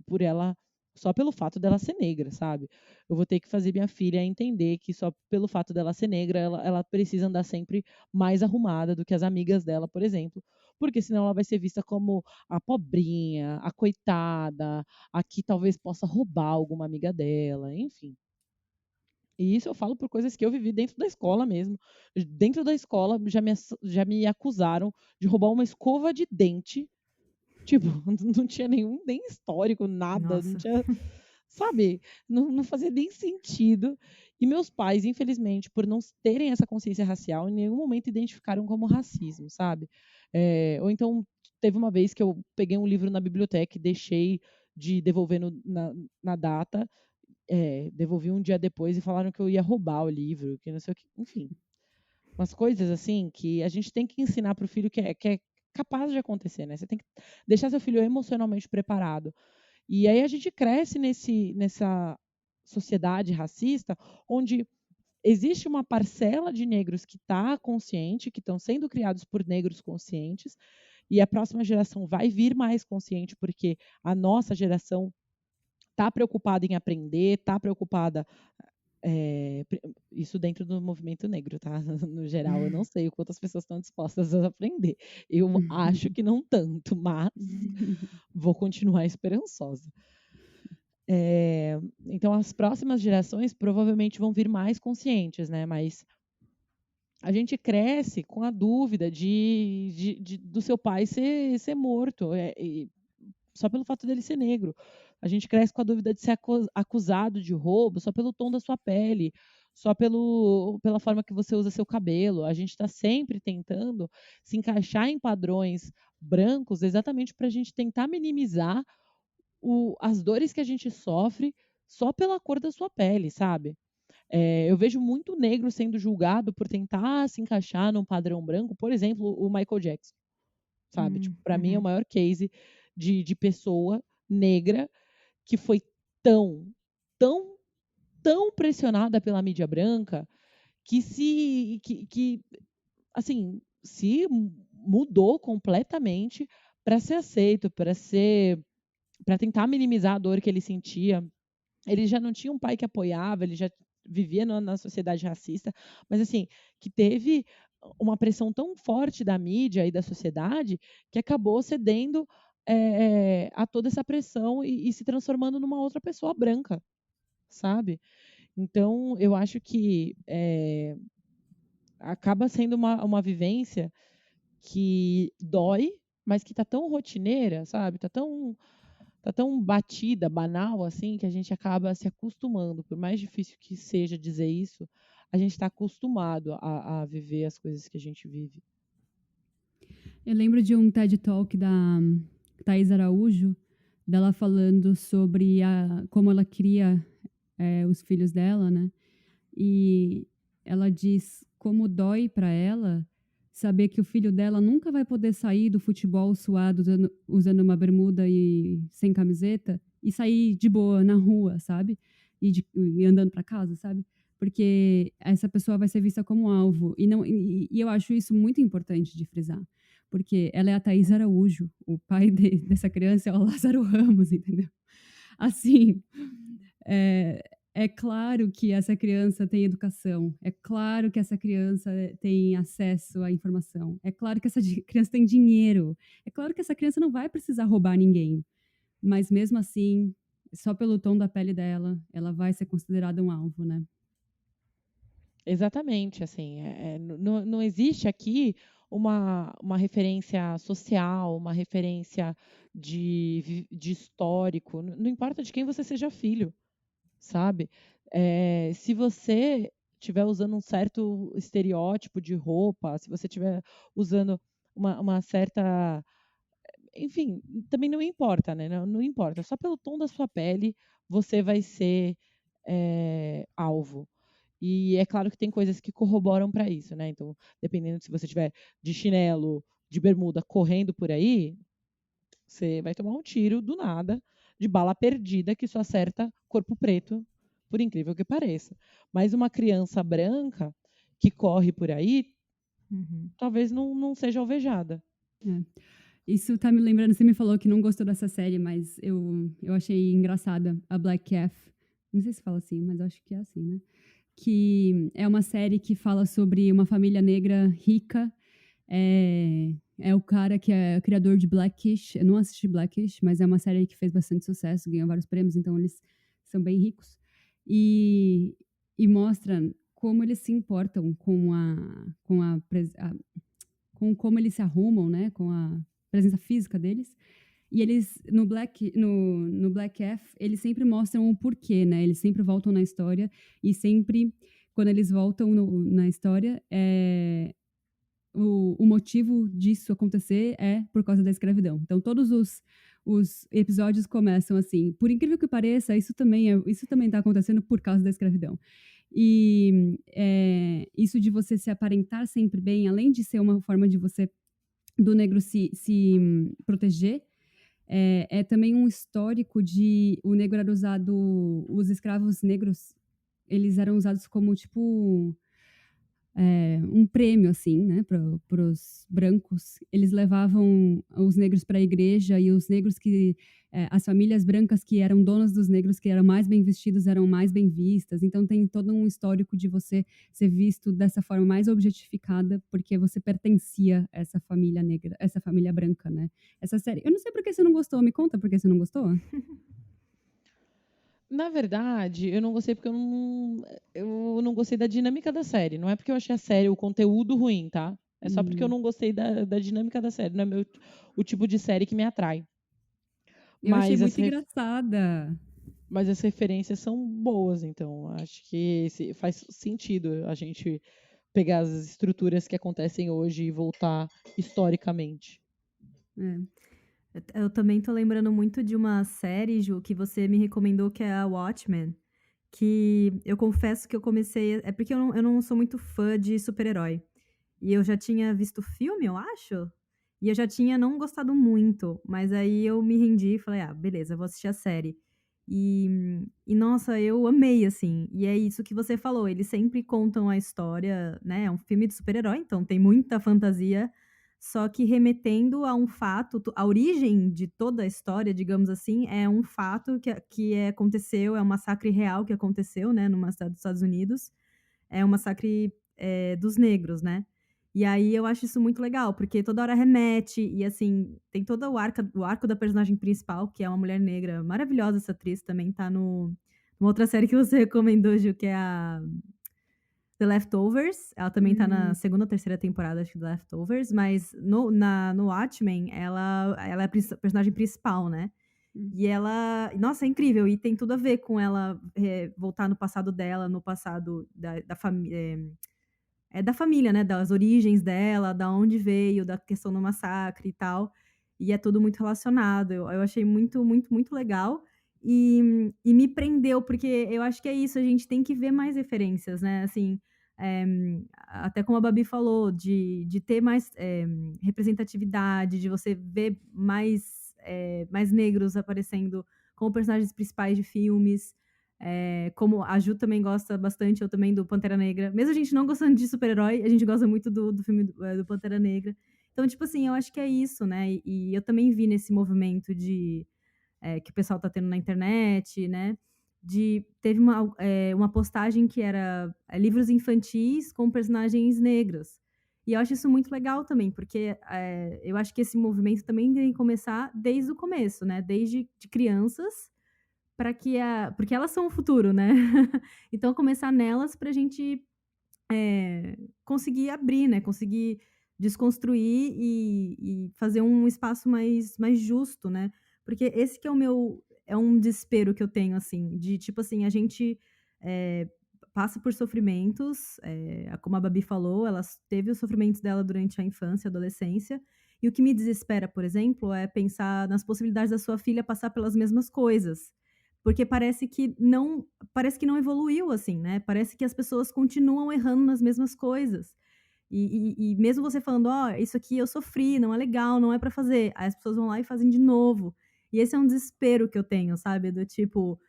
por ela, só pelo fato dela ser negra, sabe? Eu vou ter que fazer minha filha entender que só pelo fato dela ser negra, ela precisa andar sempre mais arrumada do que as amigas dela, por exemplo, porque senão ela vai ser vista como a pobrinha, a coitada, a que talvez possa roubar alguma amiga dela, enfim. E isso eu falo por coisas que eu vivi dentro da escola mesmo. Dentro da escola já me acusaram de roubar uma escova de dente. Tipo, não tinha nem histórico, nada, não Nossa. tinha, sabe? Não fazia nem sentido. E meus pais, infelizmente, por não terem essa consciência racial, em nenhum momento identificaram como racismo, sabe? Ou então, teve uma vez que eu peguei um livro na biblioteca e deixei de devolver na data, devolvi um dia depois e falaram que eu ia roubar o livro, que não sei o que, enfim. Umas coisas assim que a gente tem que ensinar para o filho que é capaz de acontecer, né? Você tem que deixar seu filho emocionalmente preparado. E aí a gente cresce nessa sociedade racista, onde existe uma parcela de negros que está consciente, que estão sendo criados por negros conscientes, e a próxima geração vai vir mais consciente, porque a nossa geração está preocupada em aprender, está preocupada. Isso dentro do movimento negro, tá? No geral, eu não sei o quanto as pessoas estão dispostas a aprender. Eu acho que não tanto, mas vou continuar esperançosa. Então, as próximas gerações provavelmente vão vir mais conscientes, né? Mas a gente cresce com a dúvida do seu pai ser morto, só pelo fato dele ser negro. A gente cresce com a dúvida de ser acusado de roubo só pelo tom da sua pele, só pela forma que você usa seu cabelo. A gente está sempre tentando se encaixar em padrões brancos exatamente para a gente tentar minimizar as dores que a gente sofre só pela cor da sua pele, sabe? Eu vejo muito negro sendo julgado por tentar se encaixar num padrão branco, por exemplo, o Michael Jackson, sabe? Tipo, para mim é o maior case de pessoa negra que foi tão, tão, tão pressionada pela mídia branca que assim, se mudou completamente para ser aceito, para tentar minimizar a dor que ele sentia. Ele já não tinha um pai que apoiava, ele já vivia na sociedade racista, mas assim, que teve uma pressão tão forte da mídia e da sociedade que acabou cedendo a toda essa pressão e se transformando numa outra pessoa branca, sabe? Então, eu acho que acaba sendo uma vivência que dói, mas que está tão rotineira, sabe? Tá tão batida, banal, assim, que a gente acaba se acostumando. Por mais difícil que seja dizer isso, a gente está acostumado a viver as coisas que a gente vive. Eu lembro de um TED Talk da Thaís Araújo, dela falando sobre como ela cria os filhos dela, né? E ela diz como dói para ela saber que o filho dela nunca vai poder sair do futebol suado usando uma bermuda e sem camiseta e sair de boa na rua, sabe? E andando para casa, sabe? Porque essa pessoa vai ser vista como alvo. E eu acho isso muito importante de frisar. Porque ela é a Thaís Araújo. O pai dessa criança é o Lázaro Ramos, entendeu? Assim, é claro que essa criança tem educação, é claro que essa criança tem acesso à informação, é claro que essa criança tem dinheiro, é claro que essa criança não vai precisar roubar ninguém, mas mesmo assim, só pelo tom da pele dela, ela vai ser considerada um alvo, né? Exatamente, assim, não existe aqui uma referência social, uma referência de histórico, não importa de quem você seja filho, sabe? Se você estiver usando um certo estereótipo de roupa, se você estiver usando uma certa. Enfim, também não importa, né? Não importa. Só pelo tom da sua pele você vai ser alvo. E é claro que tem coisas que corroboram para isso, né? Então, dependendo se você estiver de chinelo, de bermuda, correndo por aí, você vai tomar um tiro do nada, de bala perdida, que só acerta corpo preto, por incrível que pareça. Mas uma criança branca que corre por aí, talvez não seja alvejada. Isso tá me lembrando, você me falou que não gostou dessa série, mas eu achei engraçada, a Black Calf. Não sei se fala assim, mas acho que é assim, né? Que é uma série que fala sobre uma família negra rica. É o cara que é criador de Blackish. Eu não assisti Blackish, mas é uma série que fez bastante sucesso, ganhou vários prêmios, então eles são bem ricos. E mostra como eles se importam com como eles se arrumam, né? Com a presença física deles. E eles, no Black Calf, eles sempre mostram o porquê, né? Eles sempre voltam na história e sempre, quando eles voltam na história, o motivo disso acontecer é por causa da escravidão. Então, todos os episódios começam assim. Por incrível que pareça, isso também está acontecendo por causa da escravidão. E isso de você se aparentar sempre bem, além de ser uma forma de você, do negro se proteger, é também um histórico de o negro era usado, os escravos negros, eles eram usados como tipo um prêmio, assim, né, para os brancos. Eles levavam os negros para a igreja e os negros as famílias brancas que eram donas dos negros, que eram mais bem vestidos, eram mais bem vistas. Então tem todo um histórico de você ser visto dessa forma mais objetificada, porque você pertencia a essa família negra, essa família branca, né? Essa série. Eu não sei por que você não gostou. Me conta por que você não gostou? Na verdade, eu não gostei porque eu não gostei da dinâmica da série. Não é porque eu achei a série, o conteúdo ruim, tá? É só porque eu não gostei da dinâmica da série. Não é o tipo de série que me atrai. Eu achei Mas muito engraçada. mas as referências são boas, então acho que faz sentido a gente pegar as estruturas que acontecem hoje e voltar historicamente. Eu também tô lembrando muito de uma série, Ju, que você me recomendou, que é a Watchmen. Que eu confesso que eu comecei. É porque eu não sou muito fã de super-herói. E eu já tinha visto o filme, eu acho. E eu já tinha não gostado muito. Mas aí eu me rendi e falei, beleza, vou assistir a série. Nossa, eu amei, assim. E é isso que você falou. Eles sempre contam a história, né? É um filme de super-herói, então tem muita fantasia. Só que remetendo a um fato, a origem de toda a história, digamos assim, é um fato que aconteceu, é um massacre real que aconteceu, né, numa cidade dos Estados Unidos. É um massacre dos negros, né? E aí eu acho isso muito legal, porque toda hora remete, e assim, tem todo o arco da personagem principal, que é uma mulher negra maravilhosa, essa atriz também tá numa outra série que você recomendou, Gil, que é a The Leftovers. Ela também tá na segunda ou terceira temporada, acho que, The Leftovers, mas no Watchmen, ela é a personagem principal, né? E ela, nossa, é incrível, e tem tudo a ver com ela voltar no passado dela, no passado da família, da família, né, das origens dela, da onde veio, da questão do massacre e tal, e é tudo muito relacionado. Eu achei muito, muito, muito legal, e me prendeu, porque eu acho que é isso, a gente tem que ver mais referências, né, assim, até como a Babi falou, de ter mais representatividade, de você ver mais negros aparecendo como personagens principais de filmes, como a Ju também gosta bastante, eu também, do Pantera Negra. Mesmo a gente não gostando de super-herói, a gente gosta muito do filme do Pantera Negra. Então, tipo assim, eu acho que é isso, né? E eu também vi nesse movimento que o pessoal tá tendo na internet, né? Teve uma postagem que era livros infantis com personagens negros. E eu acho isso muito legal também, porque eu acho que esse movimento também tem que começar desde o começo, né? Desde de crianças, porque elas são o futuro, né? Então, começar nelas pra gente conseguir abrir, né? Conseguir desconstruir e fazer um espaço mais justo, né? Porque esse que é um desespero que eu tenho, assim, de tipo assim, a gente passa por sofrimentos, como a Babi falou, ela teve os sofrimentos dela durante a infância, a adolescência, e o que me desespera, por exemplo, é pensar nas possibilidades da sua filha passar pelas mesmas coisas. Porque parece que não evoluiu, assim, né? Parece que as pessoas continuam errando nas mesmas coisas. E mesmo você falando, isso aqui eu sofri, não é legal, não é pra fazer. Aí as pessoas vão lá e fazem de novo. E esse é um desespero que eu tenho, sabe? Do tipo,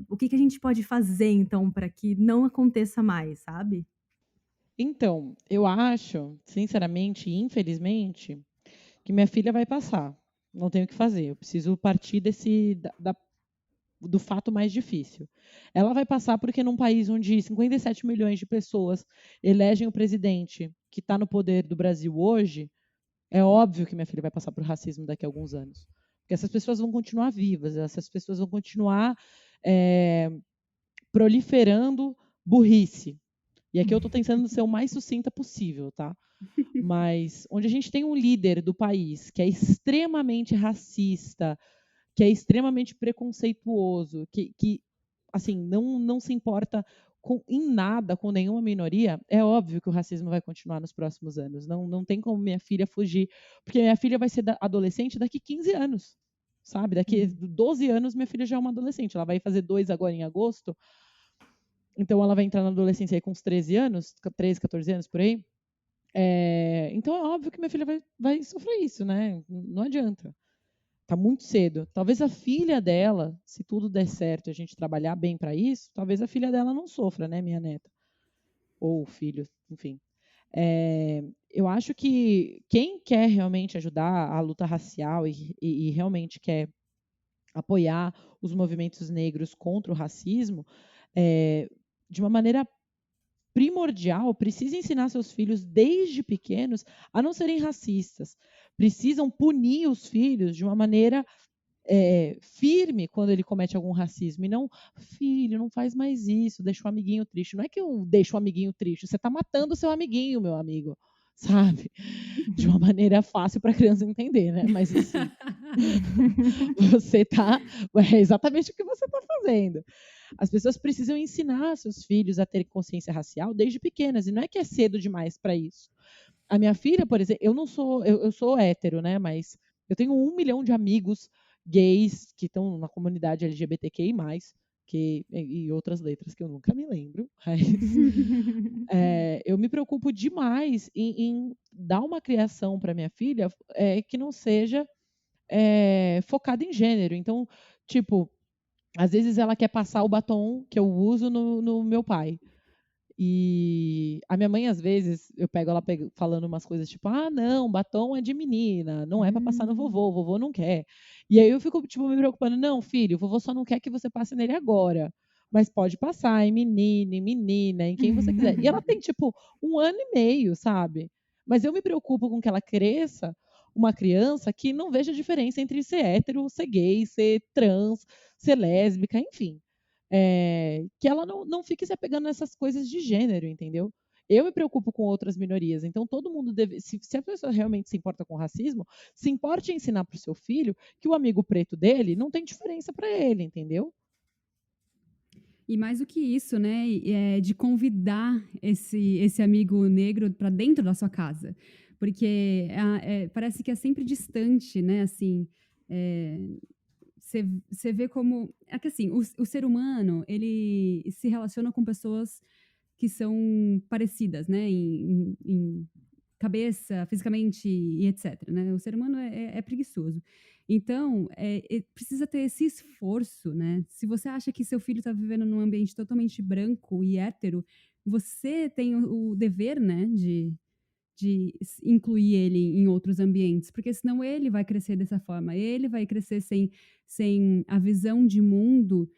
o que a gente pode fazer, então, para que não aconteça mais, sabe? Então, eu acho, sinceramente e infelizmente, que minha filha vai passar. Não tenho o que fazer. Eu preciso partir do fato mais difícil. Ela vai passar porque num país onde 57 milhões de pessoas elegem o presidente que está no poder do Brasil hoje, é óbvio que minha filha vai passar por racismo daqui a alguns anos. Porque essas pessoas vão continuar vivas, essas pessoas vão continuar proliferando burrice. E aqui eu estou tentando ser o mais sucinta possível, tá? Mas onde a gente tem um líder do país que é extremamente racista, que é extremamente preconceituoso, que assim, não se importa em nada com nenhuma minoria, é óbvio que o racismo vai continuar nos próximos anos. Não tem como minha filha fugir, porque minha filha vai ser adolescente daqui 15 anos. sabe? Daqui 12 anos, minha filha já é uma adolescente. Ela vai fazer 2 agora em agosto. Então, ela vai entrar na adolescência aí com uns 13 anos, 13, 14 anos, por aí. Então, é óbvio que minha filha vai sofrer isso, né? Não adianta. Tá muito cedo. Talvez a filha dela, se tudo der certo e a gente trabalhar bem para isso, talvez a filha dela não sofra, né, minha neta? Ou o filho, enfim. Eu acho que quem quer realmente ajudar a luta racial e realmente quer apoiar os movimentos negros contra o racismo, de uma maneira primordial, precisa ensinar seus filhos desde pequenos a não serem racistas. Precisam punir os filhos de uma maneira firme quando ele comete algum racismo. E não, filho, não faz mais isso, deixa o amiguinho triste. Não é que eu deixo o amiguinho triste, você está matando o seu amiguinho, meu amigo. Sabe? De uma maneira fácil para a criança entender, né? Mas assim, é exatamente o que você está fazendo. As pessoas precisam ensinar seus filhos a ter consciência racial desde pequenas, e não é que é cedo demais para isso. A minha filha, por exemplo, eu sou hétero, né? Mas eu tenho 1 milhão de amigos gays que estão na comunidade LGBTQI+, e outras letras que eu nunca me lembro, mas eu me preocupo demais em dar uma criação para minha filha que não seja focada em gênero. Então, tipo, às vezes ela quer passar o batom que eu uso no meu pai. E a minha mãe, às vezes, eu pego ela falando umas coisas tipo, não, batom é de menina, não é para passar no vovô, o vovô não quer. E aí eu fico, tipo, me preocupando, não, filho, o vovô só não quer que você passe nele agora. Mas pode passar em menino, em menina, em quem você quiser. E ela tem, tipo, 1 ano e meio, sabe? Mas eu me preocupo com que ela cresça uma criança que não veja diferença entre ser hétero, ser gay, ser trans, ser lésbica, enfim. Que ela não fique se apegando nessas coisas de gênero, entendeu? Eu me preocupo com outras minorias, então todo mundo deve, se a pessoa realmente se importa com racismo, se importe em ensinar para o seu filho que o amigo preto dele não tem diferença para ele, entendeu? E mais do que isso, né, de convidar esse amigo negro para dentro da sua casa. Porque parece que é sempre distante, né, assim, você vê como... É que, assim, o ser humano, ele se relaciona com pessoas que são parecidas, né, em cabeça, fisicamente e etc. Né? O ser humano é preguiçoso. Então, precisa ter esse esforço, né? Se você acha que seu filho está vivendo num ambiente totalmente branco e hétero, você tem o dever, né, de incluir ele em outros ambientes, porque senão ele vai crescer dessa forma, ele vai crescer sem a visão de mundo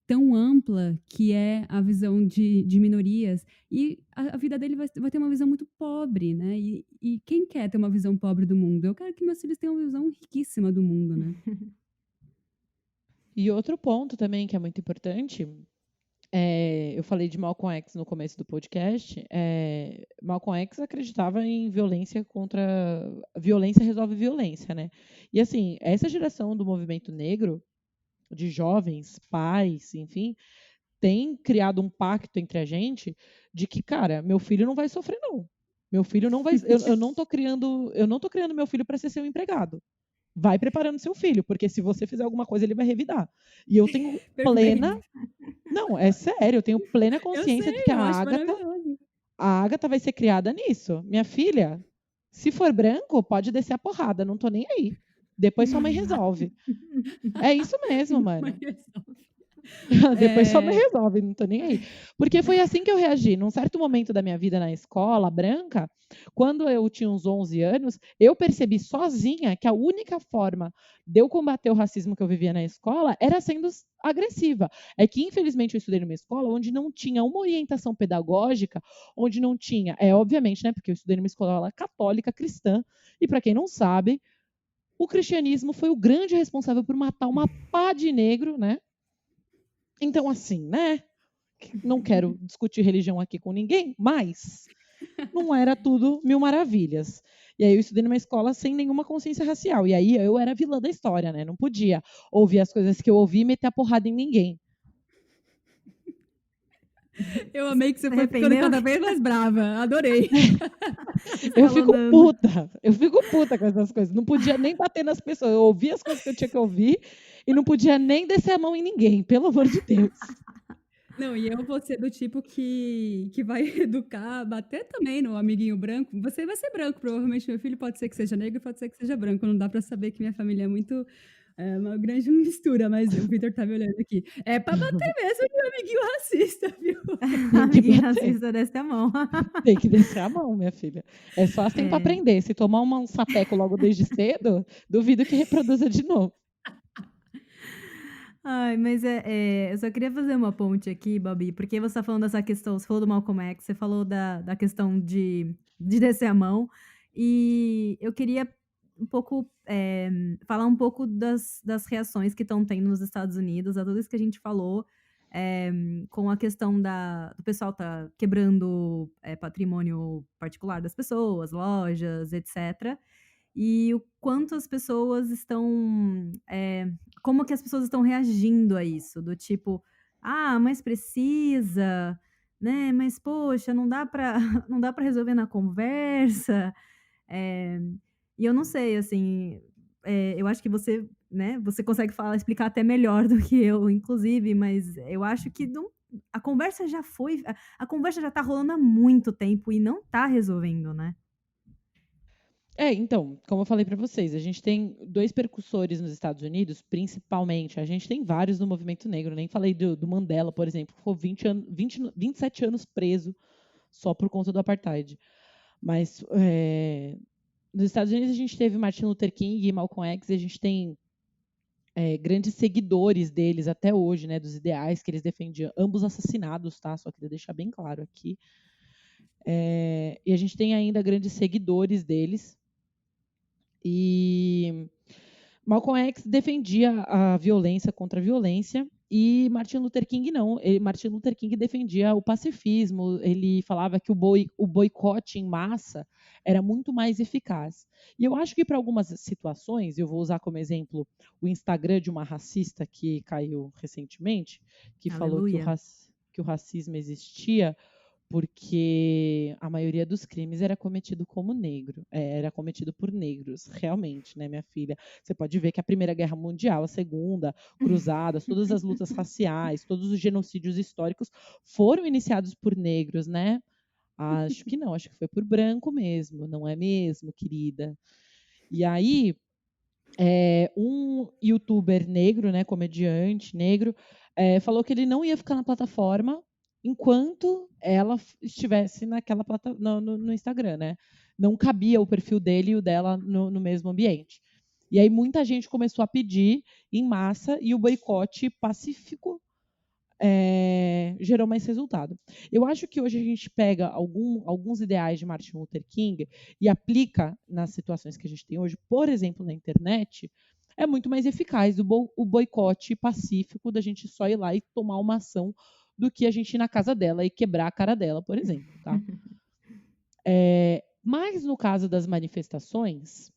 tão ampla que é a visão de minorias, e a vida dele vai ter uma visão muito pobre, né? E quem quer ter uma visão pobre do mundo? Eu quero que meus filhos tenham uma visão riquíssima do mundo, né? E outro ponto também que é muito importante, eu falei de Malcolm X no começo do podcast, Malcolm X acreditava em violência resolve violência, né? E assim, essa geração do movimento negro, de jovens, pais, enfim, tem criado um pacto entre a gente de que, cara, meu filho não vai sofrer, não. Meu filho não vai. Eu não tô criando meu filho para ser seu empregado. Vai preparando seu filho, porque se você fizer alguma coisa, ele vai revidar. E eu tenho plena. Não, é sério, eu tenho plena consciência de que a Agatha vai ser criada nisso. Minha filha, se for branco, pode descer a porrada, não tô nem aí. Depois sua mãe resolve. É isso mesmo, mano. Depois sua mãe resolve, não tô nem aí. Porque foi assim que eu reagi. Num certo momento da minha vida na escola branca, quando eu tinha uns 11 anos, eu percebi sozinha que a única forma de eu combater o racismo que eu vivia na escola era sendo agressiva. É que, infelizmente, eu estudei numa escola onde não tinha uma orientação pedagógica, onde não tinha, obviamente, né, porque eu estudei numa escola católica cristã, e para quem não sabe, o cristianismo foi o grande responsável por matar uma pá de negro, né? Então, assim, né? Não quero discutir religião aqui com ninguém, mas não era tudo mil maravilhas. E aí eu estudei numa escola sem nenhuma consciência racial. E aí eu era vilã da história, né? Não podia ouvir as coisas que eu ouvi e meter a porrada em ninguém. Eu amei que você foi ficando arrependeu? cada vez mais brava. Adorei. Eu fico Escalonando. puta com essas coisas. Não podia nem bater nas pessoas. Eu ouvia as coisas que eu tinha que ouvir e não podia nem descer a mão em ninguém, pelo amor de Deus. Não, e eu vou ser do tipo que vai educar, bater também no amiguinho branco. Você vai ser branco, provavelmente meu filho pode ser que seja negro, pode ser que seja branco. Não dá pra saber que minha família é muito uma grande mistura, mas o Vitor tá me olhando aqui. É pra bater mesmo de amiguinho racista, viu? Amiguinha bater. racista, desce a mão. Tem que descer a mão, minha filha. É só assim para aprender. Se tomar um sapeco logo desde cedo, duvido que reproduza de novo. Ai, mas eu só queria fazer uma ponte aqui, Babi, porque você tá falando dessa questão, você falou do Malcolm X, você falou da questão de descer a mão, e eu queria um pouco falar um pouco das reações que estão tendo nos Estados Unidos, a tudo isso que a gente falou, com a questão do pessoal tá quebrando patrimônio particular das pessoas, lojas, etc. E o quanto as pessoas estão. Como que as pessoas estão reagindo a isso? Do tipo, mas precisa, né? Mas poxa, não dá para não dá para resolver na conversa. Eh, e eu não sei, assim, eu acho que você, né? Você consegue explicar até melhor do que eu, inclusive, mas eu acho que não, a conversa já foi, a conversa já tá rolando há muito tempo e não tá resolvendo, né? Então, como eu falei para vocês, a gente tem 2 percussores nos Estados Unidos, principalmente. A gente tem vários no movimento negro. Nem falei do Mandela, por exemplo, que ficou 27 anos preso só por conta do apartheid. Mas nos Estados Unidos a gente teve Martin Luther King e Malcolm X, e a gente tem grandes seguidores deles até hoje, né, dos ideais que eles defendiam, ambos assassinados, tá? Só queria deixar bem claro aqui. E a gente tem ainda grandes seguidores deles. E Malcolm X defendia a violência contra a violência e Martin Luther King não. Martin Luther King defendia o pacifismo, ele falava que o boicote em massa era muito mais eficaz. E eu acho que para algumas situações, eu vou usar como exemplo o Instagram de uma racista que caiu recentemente, que falou que o racismo existia porque a maioria dos crimes era cometido como negro, era cometido por negros, realmente, né, minha filha? Você pode ver que a Primeira Guerra Mundial, a Segunda, Cruzadas, todas as lutas raciais, todos os genocídios históricos foram iniciados por negros, né? Acho que não, acho que foi por branco mesmo, não é mesmo, querida? E aí, um youtuber negro, né, comediante negro, falou que ele não ia ficar na plataforma enquanto ela estivesse no Instagram, né? Não cabia o perfil dele e o dela no mesmo ambiente. E aí muita gente começou a pedir em massa e o boicote pacífico gerou mais resultado. Eu acho que hoje a gente pega alguns ideais de Martin Luther King e aplica nas situações que a gente tem hoje, por exemplo, na internet, é muito mais eficaz o boicote pacífico da gente só ir lá e tomar uma ação do que a gente ir na casa dela e quebrar a cara dela, por exemplo, tá? Mas no caso das manifestações,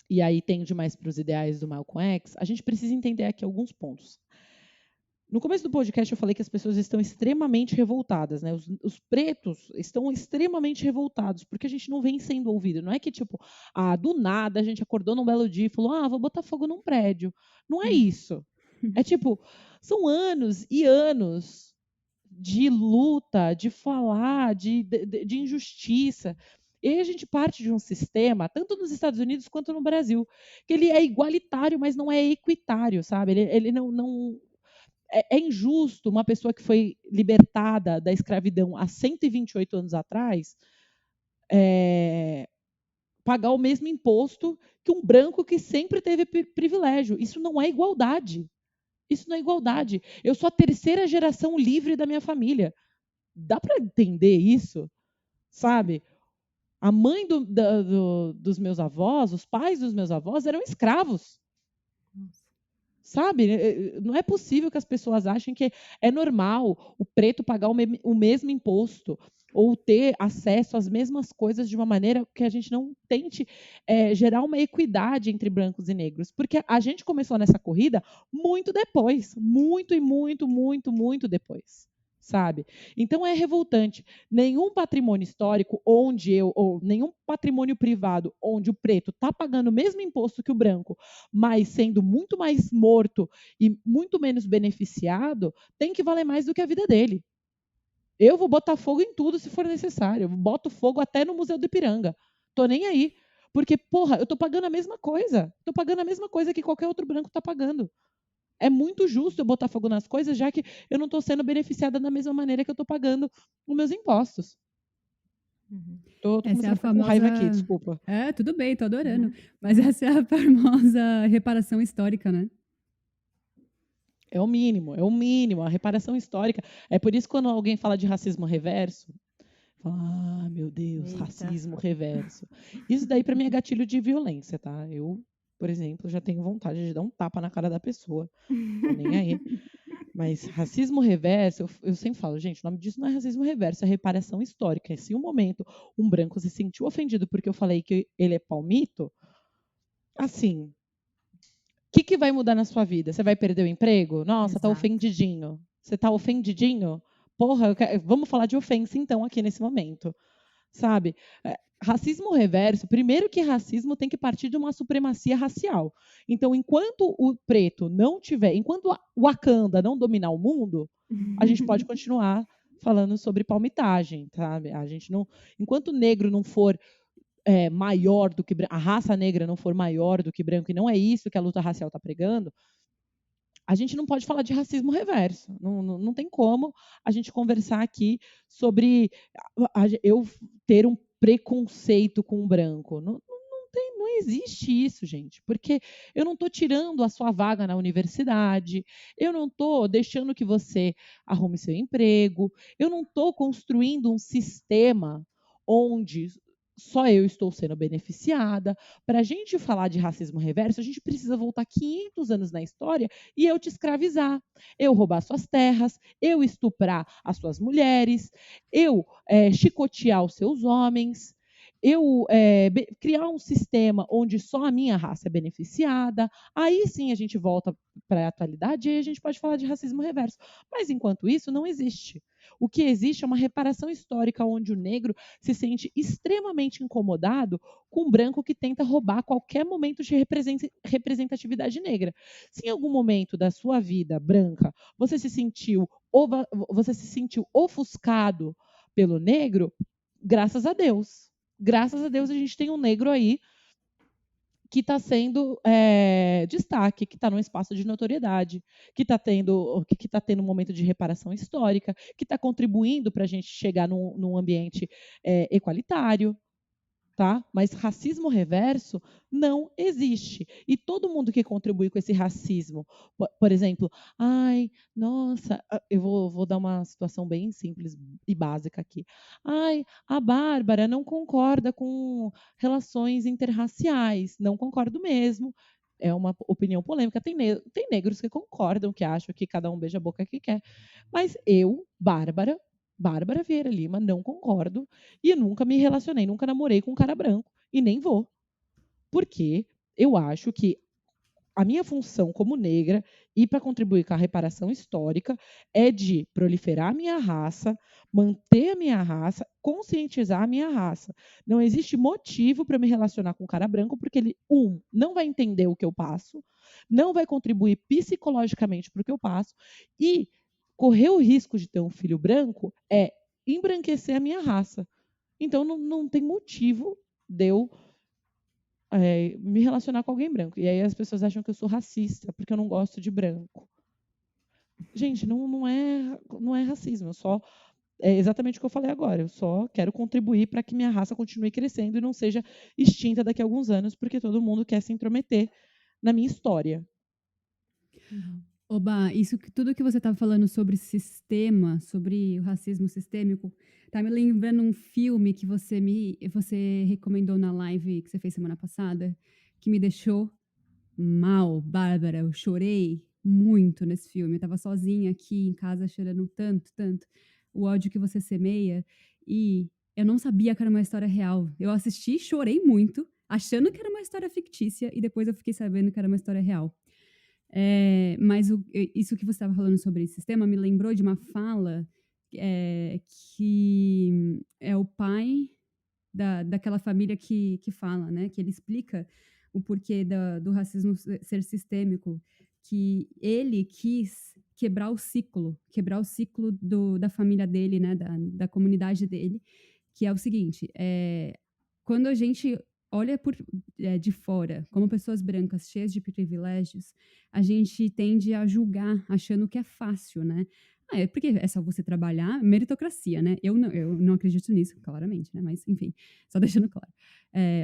e aí tende mais para os ideais do Malcolm X, a gente precisa entender aqui alguns pontos. No começo do podcast eu falei que as pessoas estão extremamente revoltadas, né? Os pretos estão extremamente revoltados, porque a gente não vem sendo ouvido. Não é que, tipo, do nada a gente acordou num belo dia e falou, vou botar fogo num prédio. Não é isso. É tipo, são anos e anos de luta, de falar, de injustiça. E aí a gente parte de um sistema, tanto nos Estados Unidos quanto no Brasil, que ele é igualitário, mas não é equitário, sabe? Ele não é injusto uma pessoa que foi libertada da escravidão há 128 anos atrás pagar o mesmo imposto que um branco que sempre teve privilégio. Isso não é igualdade. Isso não é igualdade. Eu sou a terceira geração livre da minha família. Dá para entender isso? Sabe? A mãe dos meus avós, os pais dos meus avós eram escravos. Sabe? Não é possível que as pessoas achem que é normal o preto pagar o mesmo imposto ou ter acesso às mesmas coisas de uma maneira que a gente não tente gerar uma equidade entre brancos e negros. Porque a gente começou nessa corrida muito depois. Muito e muito, muito, muito depois. sabe? Então é revoltante. Nenhum patrimônio histórico ou nenhum patrimônio privado onde o preto está pagando o mesmo imposto que o branco, mas sendo muito mais morto e muito menos beneficiado, tem que valer mais do que a vida dele. Eu vou botar fogo em tudo se for necessário. Eu boto fogo até no Museu do Ipiranga. Tô nem aí. Porque, porra, eu tô pagando a mesma coisa. Tô pagando a mesma coisa que qualquer outro branco tá pagando. É muito justo eu botar fogo nas coisas, já que eu não estou sendo beneficiada da mesma maneira que eu estou pagando os meus impostos. Tô Essa é começando a a ficar com raiva aqui, famosa. desculpa. Tudo bem, tô adorando. Mas essa é a famosa reparação histórica, né? É o mínimo, a reparação histórica. É por isso que quando alguém fala de racismo reverso, fala, meu Deus, Eita. racismo reverso. Isso daí para mim é gatilho de violência, tá? Eu, por exemplo, já tenho vontade de dar um tapa na cara da pessoa. Tô nem aí. Mas racismo reverso, eu sempre falo, gente, o nome disso não é racismo reverso, é reparação histórica. E se um momento um branco se sentiu ofendido porque eu falei que ele é palmito, assim, o que vai mudar na sua vida? Você vai perder o emprego? Nossa, tá Exato. ofendidinho. Você tá ofendidinho? Porra, vamos falar de ofensa então aqui nesse momento, sabe? Racismo reverso, primeiro que racismo tem que partir de uma supremacia racial. Então, enquanto o preto não tiver, enquanto o Wakanda não dominar o mundo, a gente pode continuar falando sobre palmitagem, sabe? A gente não, enquanto o negro não for maior do que a raça negra não for maior do que branco, e não é isso que a luta racial está pregando, a gente não pode falar de racismo reverso. Não tem como a gente conversar aqui sobre eu ter um preconceito com o branco. Não existe isso, gente, porque eu não estou tirando a sua vaga na universidade, eu não estou deixando que você arrume seu emprego, eu não estou construindo um sistema onde só eu estou sendo beneficiada. Para a gente falar de racismo reverso, a gente precisa voltar 500 anos na história e eu te escravizar, eu roubar suas terras, eu estuprar as suas mulheres, eu chicotear os seus homens, eu criar um sistema onde só a minha raça é beneficiada. Aí sim a gente volta para a atualidade e aí a gente pode falar de racismo reverso. Mas enquanto isso, não existe. O que existe é uma reparação histórica onde o negro se sente extremamente incomodado com o branco que tenta roubar qualquer momento de representatividade negra. Se em algum momento da sua vida branca você se sentiu ofuscado pelo negro, graças a Deus. Graças a Deus a gente tem um negro aí que está sendo destaque, que está num espaço de notoriedade, que está tendo um momento de reparação histórica, que está contribuindo para a gente chegar num ambiente equalitário. Tá? Mas racismo reverso não existe. E todo mundo que contribui com esse racismo, por exemplo, ai, nossa, eu vou dar uma situação bem simples e básica aqui. Ai, a Bárbara não concorda com relações interraciais. Não concordo mesmo. É uma opinião polêmica. Tem negros que concordam, que acham que cada um beija a boca que quer. Mas eu, Bárbara Vieira Lima, não concordo e nunca me relacionei, nunca namorei com um cara branco e nem vou. Porque eu acho que a minha função como negra e para contribuir com a reparação histórica é de proliferar a minha raça, manter a minha raça, conscientizar a minha raça. Não existe motivo para me relacionar com um cara branco porque ele, não vai entender o que eu passo, não vai contribuir psicologicamente para o que eu passo e correr o risco de ter um filho branco é embranquecer a minha raça. Então não tem motivo de eu me relacionar com alguém branco. E aí as pessoas acham que eu sou racista porque eu não gosto de branco. Gente, não é racismo. É exatamente o que eu falei agora. Eu só quero contribuir para que minha raça continue crescendo e não seja extinta daqui a alguns anos, porque todo mundo quer se intrometer na minha história. Oba, tudo que você estava falando sobre sistema, sobre o racismo sistêmico, tá me lembrando um filme que você recomendou na live que você fez semana passada, que me deixou mal, Bárbara. Eu chorei muito nesse filme. Eu estava sozinha aqui em casa chorando tanto, tanto. O ódio que você semeia. E eu não sabia que era uma história real. Eu assisti e chorei muito, achando que era uma história fictícia, e depois eu fiquei sabendo que era uma história real. Mas isso que você estava falando sobre esse sistema me lembrou de uma fala que é o pai daquela família que fala, né? Que ele explica o porquê do racismo ser sistêmico, que ele quis quebrar o ciclo da família dele, né? Da comunidade dele, que é o seguinte, quando a gente olha de fora, como pessoas brancas cheias de privilégios, a gente tende a julgar, achando que é fácil, né? Porque é só você trabalhar, meritocracia, né? Eu não acredito nisso, claramente, né? Mas, enfim, só deixando claro.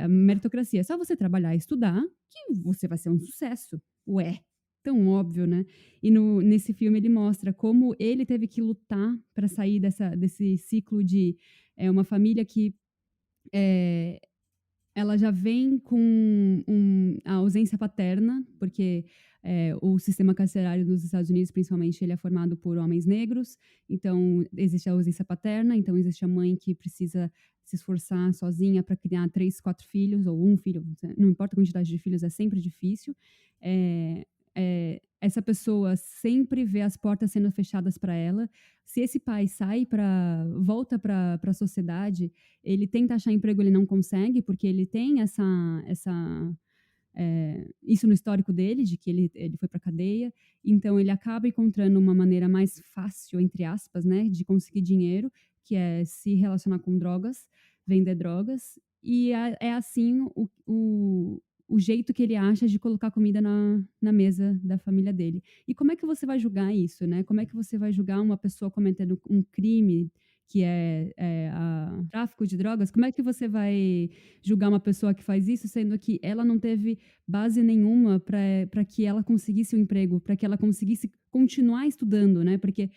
A meritocracia é só você trabalhar e estudar que você vai ser um sucesso. Ué, tão óbvio, né? E nesse filme ele mostra como ele teve que lutar para sair desse ciclo de uma família que ela já vem com a ausência paterna, porque o sistema carcerário nos Estados Unidos, principalmente, ele é formado por homens negros, então existe a ausência paterna, então existe a mãe que precisa se esforçar sozinha para criar 3, 4 filhos, ou um filho, não importa a quantidade de filhos, é sempre difícil. Essa pessoa sempre vê as portas sendo fechadas para ela. Se esse pai volta para a sociedade, ele tenta achar emprego, ele não consegue, porque ele tem isso no histórico dele, de que ele foi para a cadeia. Então, ele acaba encontrando uma maneira mais fácil, entre aspas, né, de conseguir dinheiro, que é se relacionar com drogas, vender drogas. E é assim o jeito que ele acha de colocar comida na mesa da família dele. E como é que você vai julgar isso, né? Como é que você vai julgar uma pessoa cometendo um crime que é tráfico de drogas? Como é que você vai julgar uma pessoa que faz isso, sendo que ela não teve base nenhuma para que ela conseguisse um emprego, para que ela conseguisse continuar estudando, né? Porque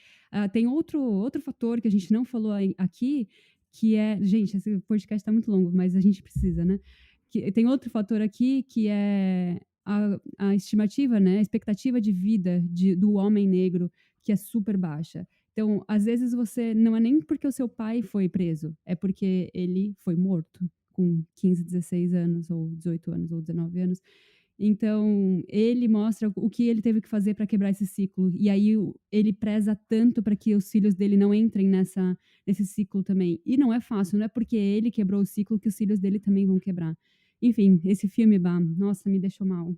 tem outro fator que a gente não falou aqui, que é... Gente, esse podcast está muito longo, mas a gente precisa, né? Que tem outro fator aqui, que é a estimativa, né? A expectativa de vida do homem negro, que é super baixa. Então, às vezes, você não é nem porque o seu pai foi preso, é porque ele foi morto com 15, 16 anos, ou 18 anos, ou 19 anos. Então, ele mostra o que ele teve que fazer para quebrar esse ciclo. E aí, ele preza tanto para que os filhos dele não entrem nesse ciclo também. E não é fácil, não é porque ele quebrou o ciclo que os filhos dele também vão quebrar. Enfim, esse filme, nossa, me deixou mal.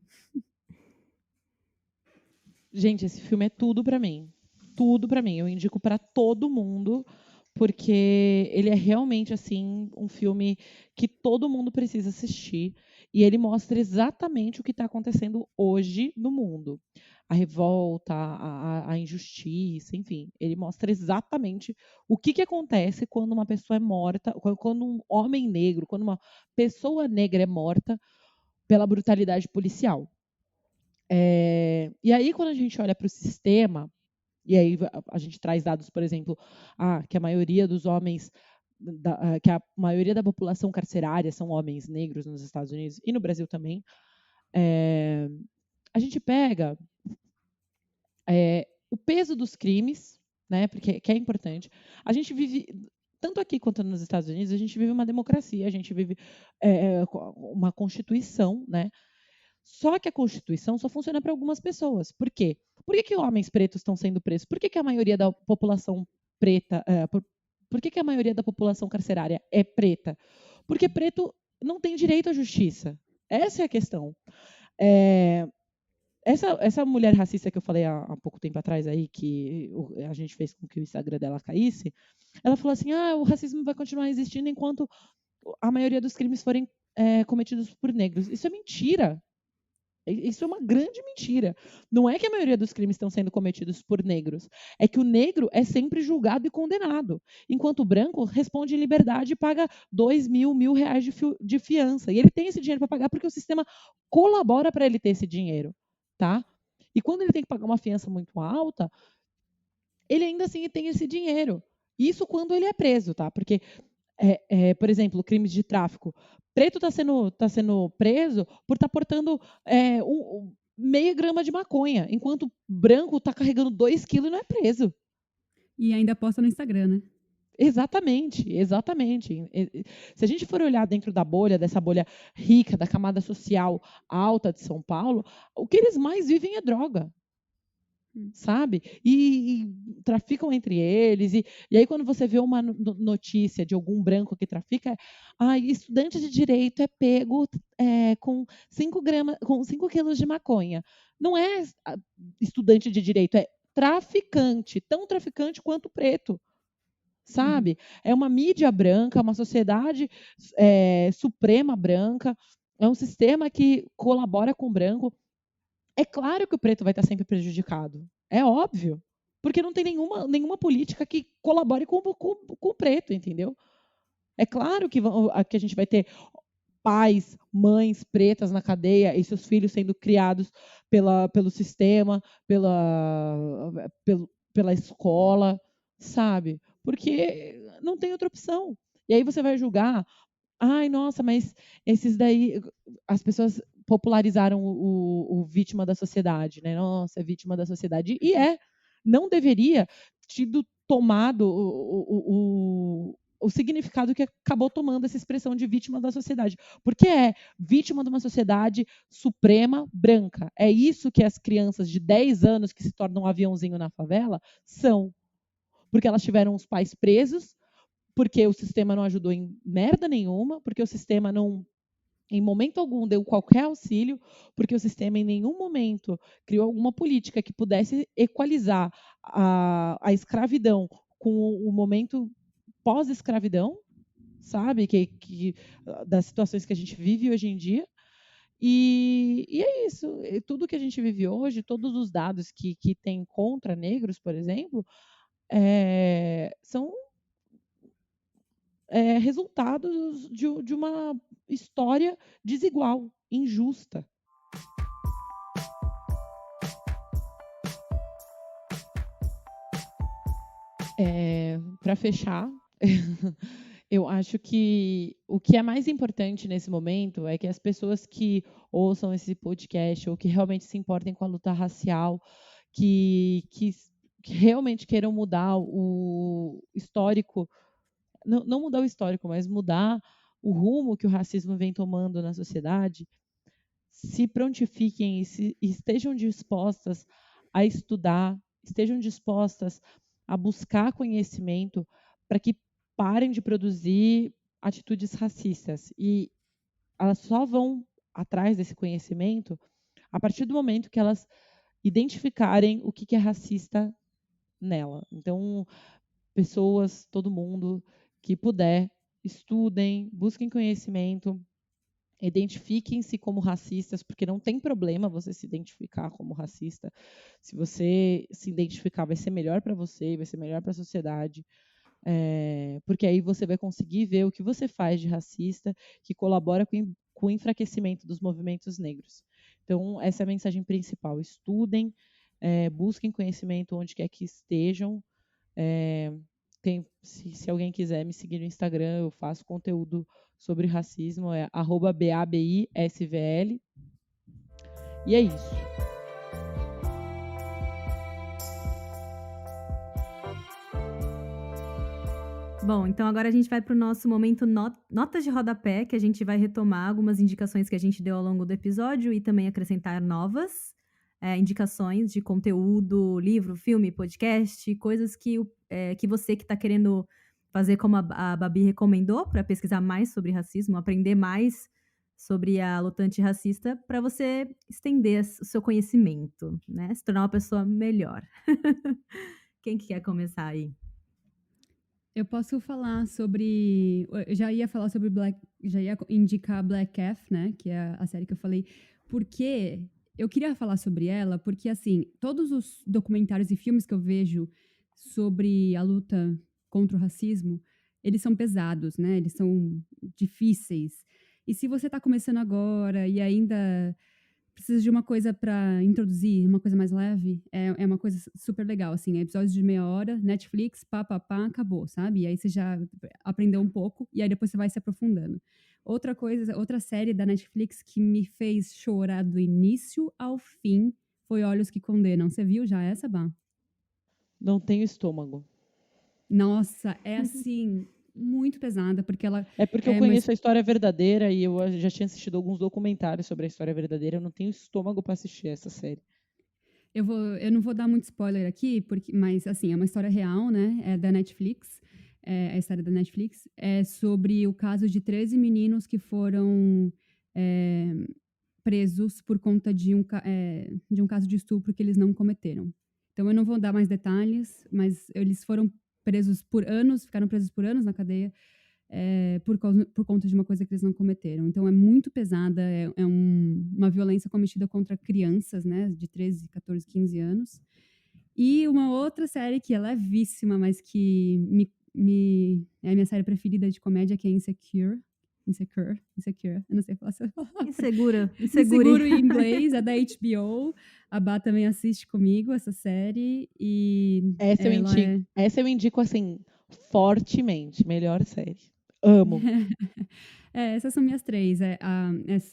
Gente, esse filme é tudo para mim. Tudo para mim. Eu indico para todo mundo, porque ele é realmente assim um filme que todo mundo precisa assistir, e ele mostra exatamente o que está acontecendo hoje no mundo. A revolta, a injustiça, enfim, ele mostra exatamente o que acontece quando uma pessoa é morta, quando um homem negro, quando uma pessoa negra é morta pela brutalidade policial. E aí, quando a gente olha para o sistema, e aí a gente traz dados, por exemplo, que a maioria dos homens, que a maioria da população carcerária são homens negros nos Estados Unidos e no Brasil também, a gente pega o peso dos crimes, né, porque que é importante. A gente vive, tanto aqui quanto nos Estados Unidos, a gente vive uma democracia, a gente vive uma constituição, né? Só que a Constituição só funciona para algumas pessoas. Por quê? Por que homens pretos estão sendo presos? Por que a maioria da população preta... por que a maioria da população carcerária é preta? Porque preto não tem direito à justiça. Essa é a questão. Essa mulher racista que eu falei há pouco tempo atrás, aí, que a gente fez com que o Instagram dela caísse, ela falou assim, o racismo vai continuar existindo enquanto a maioria dos crimes forem cometidos por negros. Isso é mentira. Isso é uma grande mentira. Não é que a maioria dos crimes estão sendo cometidos por negros. É que o negro é sempre julgado e condenado. Enquanto o branco responde em liberdade e paga 2 mil, R$1.000 de fiança. E ele tem esse dinheiro para pagar porque o sistema colabora para ele ter esse dinheiro. Tá? E quando ele tem que pagar uma fiança muito alta, ele ainda assim tem esse dinheiro. Isso quando ele é preso, tá? Porque, por exemplo, crimes de tráfico. Preto está sendo preso por estar portando meia grama de maconha, enquanto branco está carregando 2 quilos e não é preso. E ainda posta no Instagram, né? Exatamente. Se a gente for olhar dentro dessa bolha rica, da camada social alta de São Paulo, o que eles mais vivem é droga. sabe? E traficam entre eles. E aí, quando você vê uma notícia de algum branco que trafica, estudante de direito é pego com 5 quilos de maconha. Não é estudante de direito, é traficante, tão traficante quanto preto. Sabe? É uma mídia branca, uma sociedade suprema branca, é um sistema que colabora com o branco. É claro que o preto vai estar sempre prejudicado. É óbvio. Porque não tem nenhuma política que colabore com o preto, entendeu? É claro que a gente vai ter pais, mães pretas na cadeia e seus filhos sendo criados pelo sistema, pela escola, sabe? Porque não tem outra opção. E aí você vai julgar, nossa, mas esses daí, as pessoas popularizaram o vítima da sociedade, né? Nossa, é vítima da sociedade. E não deveria tido tomado o significado que acabou tomando essa expressão de vítima da sociedade. Porque é vítima de uma sociedade suprema branca. É isso que as crianças de 10 anos que se tornam um aviãozinho na favela são. Porque elas tiveram os pais presos, porque o sistema não ajudou em merda nenhuma, porque o sistema não, em momento algum, deu qualquer auxílio, porque o sistema em nenhum momento criou alguma política que pudesse equalizar a escravidão com o momento pós-escravidão, sabe? Das situações que a gente vive hoje em dia. E é isso. Tudo que a gente vive hoje, todos os dados que tem contra negros, por exemplo, são resultados de uma história desigual, injusta. Para fechar, eu acho que o que é mais importante nesse momento é que as pessoas que ouçam esse podcast ou que realmente se importem com a luta racial, que realmente queiram mudar o histórico, não mudar o histórico, mas mudar o rumo que o racismo vem tomando na sociedade, se prontifiquem e estejam dispostas a estudar, estejam dispostas a buscar conhecimento para que parem de produzir atitudes racistas. E elas só vão atrás desse conhecimento a partir do momento que elas identificarem o que é racista nela. Então, pessoas, todo mundo que puder, estudem, busquem conhecimento, identifiquem-se como racistas, porque não tem problema você se identificar como racista. Se você se identificar, vai ser melhor para você, vai ser melhor para a sociedade, porque aí você vai conseguir ver o que você faz de racista que colabora com o enfraquecimento dos movimentos negros. Então, essa é a mensagem principal. Estudem, busquem conhecimento onde quer que estejam. Se alguém quiser me seguir no Instagram, eu faço conteúdo sobre racismo, é @babisvl. E é isso. Bom, então agora a gente vai para o nosso momento notas de rodapé, que a gente vai retomar algumas indicações que a gente deu ao longo do episódio e também acrescentar novas indicações de conteúdo, livro, filme, podcast, coisas que você que está querendo fazer como a Babi recomendou, para pesquisar mais sobre racismo, aprender mais sobre a luta antirracista, para você estender o seu conhecimento, né? Se tornar uma pessoa melhor. Quem que quer começar aí? Eu posso falar sobre... Eu já ia falar sobre já ia indicar Black Calf, né? Que é a série que eu falei. Porque eu queria falar sobre ela, porque, assim, todos os documentários e filmes que eu vejo sobre a luta contra o racismo, eles são pesados, né? Eles são difíceis. E se você está começando agora e ainda precisa de uma coisa para introduzir, uma coisa mais leve, é uma coisa super legal, assim, episódios de meia hora, Netflix, acabou, sabe? E aí você já aprendeu um pouco, e aí depois você vai se aprofundando. Outra série da Netflix que me fez chorar do início ao fim foi Olhos que Condenam. Você viu já essa, Bá? Não tenho estômago. Nossa, é assim... muito pesada, porque ela... É porque eu conheço a história verdadeira e eu já tinha assistido alguns documentários sobre a história verdadeira, eu não tenho estômago para assistir essa série. Eu não vou dar muito spoiler aqui, mas, assim, é uma história real, né? É da Netflix. É a história da Netflix. É sobre o caso de 13 meninos que foram é, presos por conta de um caso de estupro que eles não cometeram. Então, eu não vou dar mais detalhes, mas eles foram presos por anos, ficaram presos por anos na cadeia, por conta de uma coisa que eles não cometeram. Então, é muito pesada, uma violência cometida contra crianças, né, de 13, 14, 15 anos. E uma outra série que é levíssima, mas que é a minha série preferida de comédia, que é Insecure. Insecure. Eu não sei falar essa palavra. Insegura. Inseguro em inglês, é da HBO. A Bá também assiste comigo essa série. E Essa eu indico, assim, fortemente. Melhor série. Amo. Essas são minhas três.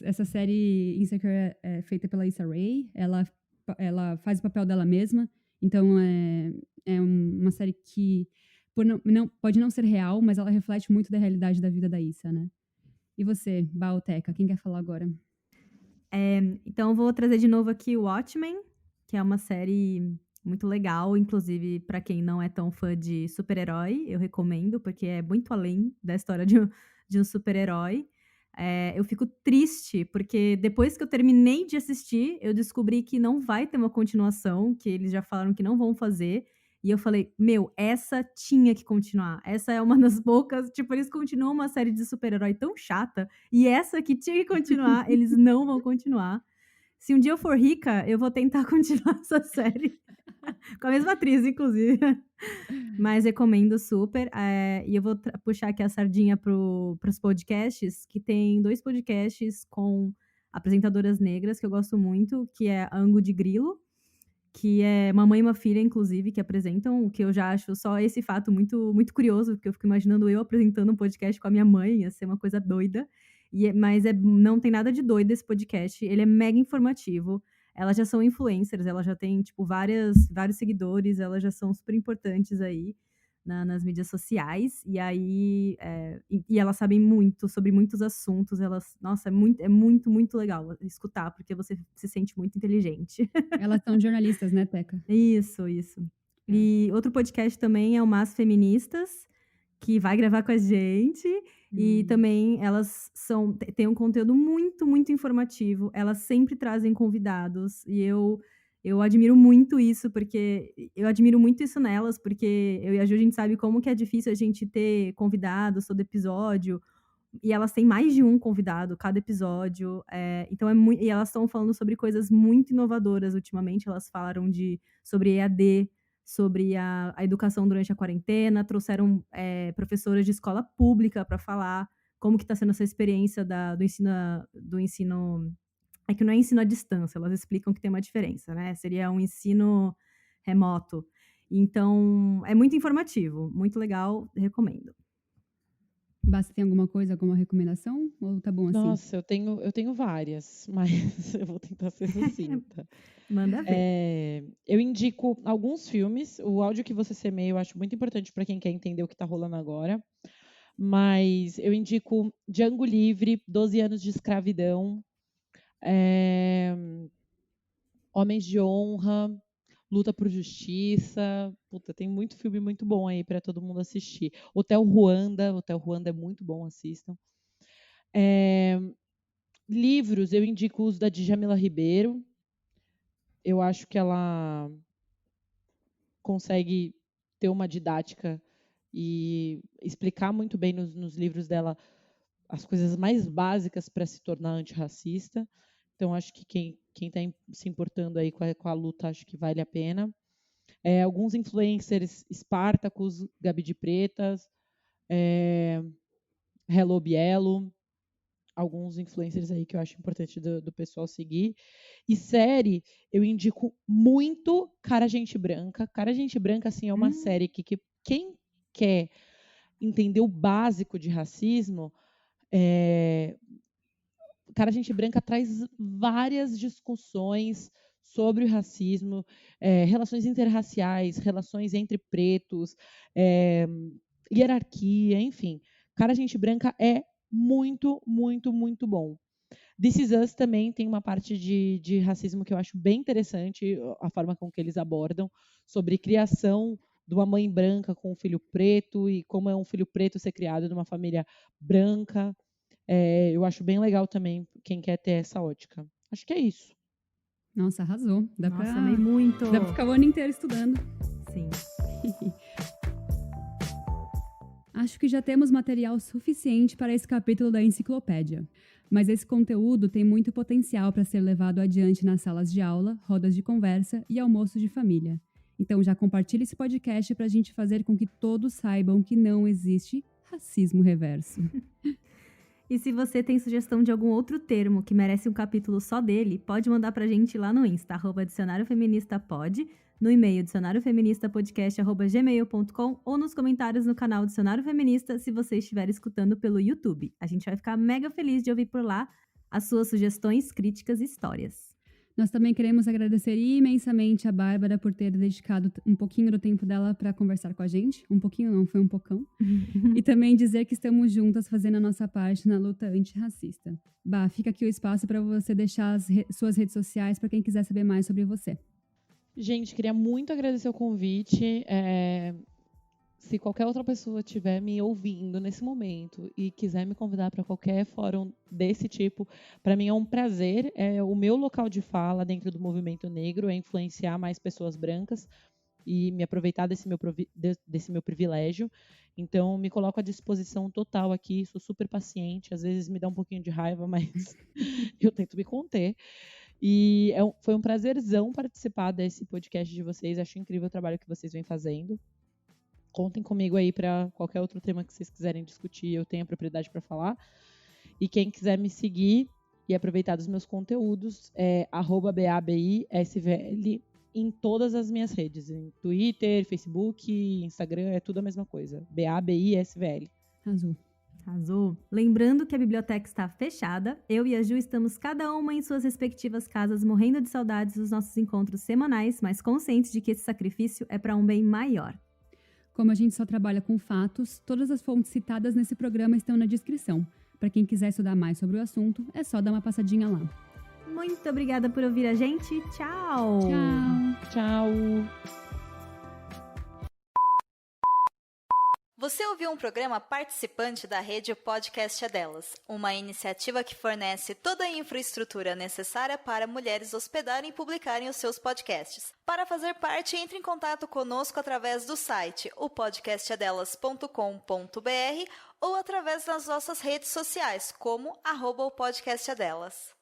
Essa série Insecure é feita pela Issa Rae. Ela faz o papel dela mesma. Então, é uma série que pode não ser real, mas ela reflete muito da realidade da vida da Issa, né? E você, Baoteca, quem quer falar agora? Então, eu vou trazer de novo aqui o Watchmen, que é uma série muito legal, inclusive para quem não é tão fã de super-herói, eu recomendo, porque é muito além da história de um super-herói. Eu fico triste, porque depois que eu terminei de assistir, eu descobri que não vai ter uma continuação, que eles já falaram que não vão fazer. E eu falei, essa tinha que continuar. Essa é uma das poucas. Tipo, eles continuam uma série de super-herói tão chata, e essa que tinha que continuar, eles não vão continuar. Se um dia eu for rica, eu vou tentar continuar essa série. Com a mesma atriz, inclusive. Mas recomendo super. E eu vou puxar aqui a sardinha pros podcasts, que tem 2 podcasts com apresentadoras negras, que eu gosto muito, que é Ango de Grilo, que é uma mãe e uma filha, inclusive, que apresentam, o que eu já acho só esse fato muito, muito curioso, porque eu fico imaginando eu apresentando um podcast com a minha mãe, ia ser uma coisa doida. Mas não tem nada de doido esse podcast, ele é mega informativo. Elas já são influencers, elas já têm, tipo, vários seguidores, elas já são super importantes aí nas mídias sociais, e aí e elas sabem muito sobre muitos assuntos, nossa, é muito, muito legal escutar, porque você se sente muito inteligente. Elas são jornalistas, né, Teca? Isso. E outro podcast também é o Mas Feministas, que vai gravar com a gente. E também elas têm um conteúdo muito, muito informativo. Elas sempre trazem convidados. E eu admiro muito isso, porque eu admiro muito isso nelas, porque eu e a Ju, a gente sabe como que é difícil a gente ter convidados todo episódio. E elas têm mais de um convidado cada episódio. Então e elas estão falando sobre coisas muito inovadoras ultimamente. Elas falaram sobre EAD, sobre a educação durante a quarentena, trouxeram professoras de escola pública para falar como que está sendo essa experiência do ensino. É que não é ensino à distância, elas explicam que tem uma diferença, né? Seria um ensino remoto. Então, é muito informativo, muito legal, recomendo. Basta, tem alguma coisa, alguma recomendação? Ou tá bom assim? Nossa, eu tenho várias, mas eu vou tentar ser sucinta. Manda ver. Eu indico alguns filmes. O áudio que você semeia eu acho muito importante para quem quer entender o que está rolando agora. Mas eu indico Django Livre, 12 anos de escravidão, Homens de Honra, Luta por Justiça. Puta, tem muito filme muito bom aí para todo mundo assistir. Hotel Ruanda é muito bom, assistam. Livros, eu indico os da Djamila Ribeiro. Eu acho que ela consegue ter uma didática e explicar muito bem nos livros dela as coisas mais básicas para se tornar antirracista. Então, acho que quem está se importando aí com a luta, acho que vale a pena. Alguns influencers, Spartacus, Gabi de Pretas, Hello Bielo, alguns influencers aí que eu acho importante do pessoal seguir. E série, eu indico muito Cara Gente Branca. Cara Gente Branca, assim, é uma série que quem quer entender o básico de racismo, Cara Gente Branca traz várias discussões sobre o racismo, relações interraciais, relações entre pretos, hierarquia, enfim. Cara Gente Branca é muito, muito, muito bom. This Is Us também tem uma parte de racismo que eu acho bem interessante, a forma com que eles abordam, sobre criação de uma mãe branca com um filho preto e como é um filho preto ser criado numa família branca. Eu acho bem legal também, quem quer ter essa ótica. Acho que é isso. Nossa, arrasou. Amei muito. Dá pra ficar o ano inteiro estudando. Sim. Acho que já temos material suficiente para esse capítulo da enciclopédia. Mas esse conteúdo tem muito potencial para ser levado adiante nas salas de aula, rodas de conversa e almoço de família. Então já compartilhe esse podcast para a gente fazer com que todos saibam que não existe racismo reverso. E se você tem sugestão de algum outro termo que merece um capítulo só dele, pode mandar pra gente lá no Insta, @dicionariofeministapod, no e-mail dicionariofeministapodcast@gmail.com ou nos comentários no canal Dicionário Feminista se você estiver escutando pelo YouTube. A gente vai ficar mega feliz de ouvir por lá as suas sugestões, críticas e histórias. Nós também queremos agradecer imensamente a Bárbara por ter dedicado um pouquinho do tempo dela para conversar com a gente. Um pouquinho não, foi um pocão. E também dizer que estamos juntas fazendo a nossa parte na luta antirracista. Bah, fica aqui o espaço para você deixar as suas redes sociais para quem quiser saber mais sobre você. Gente, queria muito agradecer o convite. Se qualquer outra pessoa estiver me ouvindo nesse momento e quiser me convidar para qualquer fórum desse tipo, para mim é um prazer. O meu local de fala dentro do movimento negro é influenciar mais pessoas brancas e me aproveitar desse meu privilégio. Então, me coloco à disposição total aqui, sou super paciente, às vezes me dá um pouquinho de raiva, mas eu tento me conter. E foi um prazerzão participar desse podcast de vocês, acho incrível o trabalho que vocês vêm fazendo. Contem comigo aí para qualquer outro tema que vocês quiserem discutir, eu tenho a propriedade para falar. E quem quiser me seguir e aproveitar dos meus conteúdos é @babisvl em todas as minhas redes, em Twitter, Facebook, Instagram, é tudo a mesma coisa. BABISVL. Arrasou. Lembrando que a biblioteca está fechada, eu e a Ju estamos cada uma em suas respectivas casas morrendo de saudades dos nossos encontros semanais, mas conscientes de que esse sacrifício é para um bem maior. Como a gente só trabalha com fatos, todas as fontes citadas nesse programa estão na descrição. Para quem quiser estudar mais sobre o assunto, é só dar uma passadinha lá. Muito obrigada por ouvir a gente. Tchau! Tchau! Você ouviu um programa participante da rede Podcast é Delas, uma iniciativa que fornece toda a infraestrutura necessária para mulheres hospedarem e publicarem os seus podcasts. Para fazer parte, entre em contato conosco através do site opodcastadelas.com.br ou através das nossas redes sociais, como @opodcastadelas.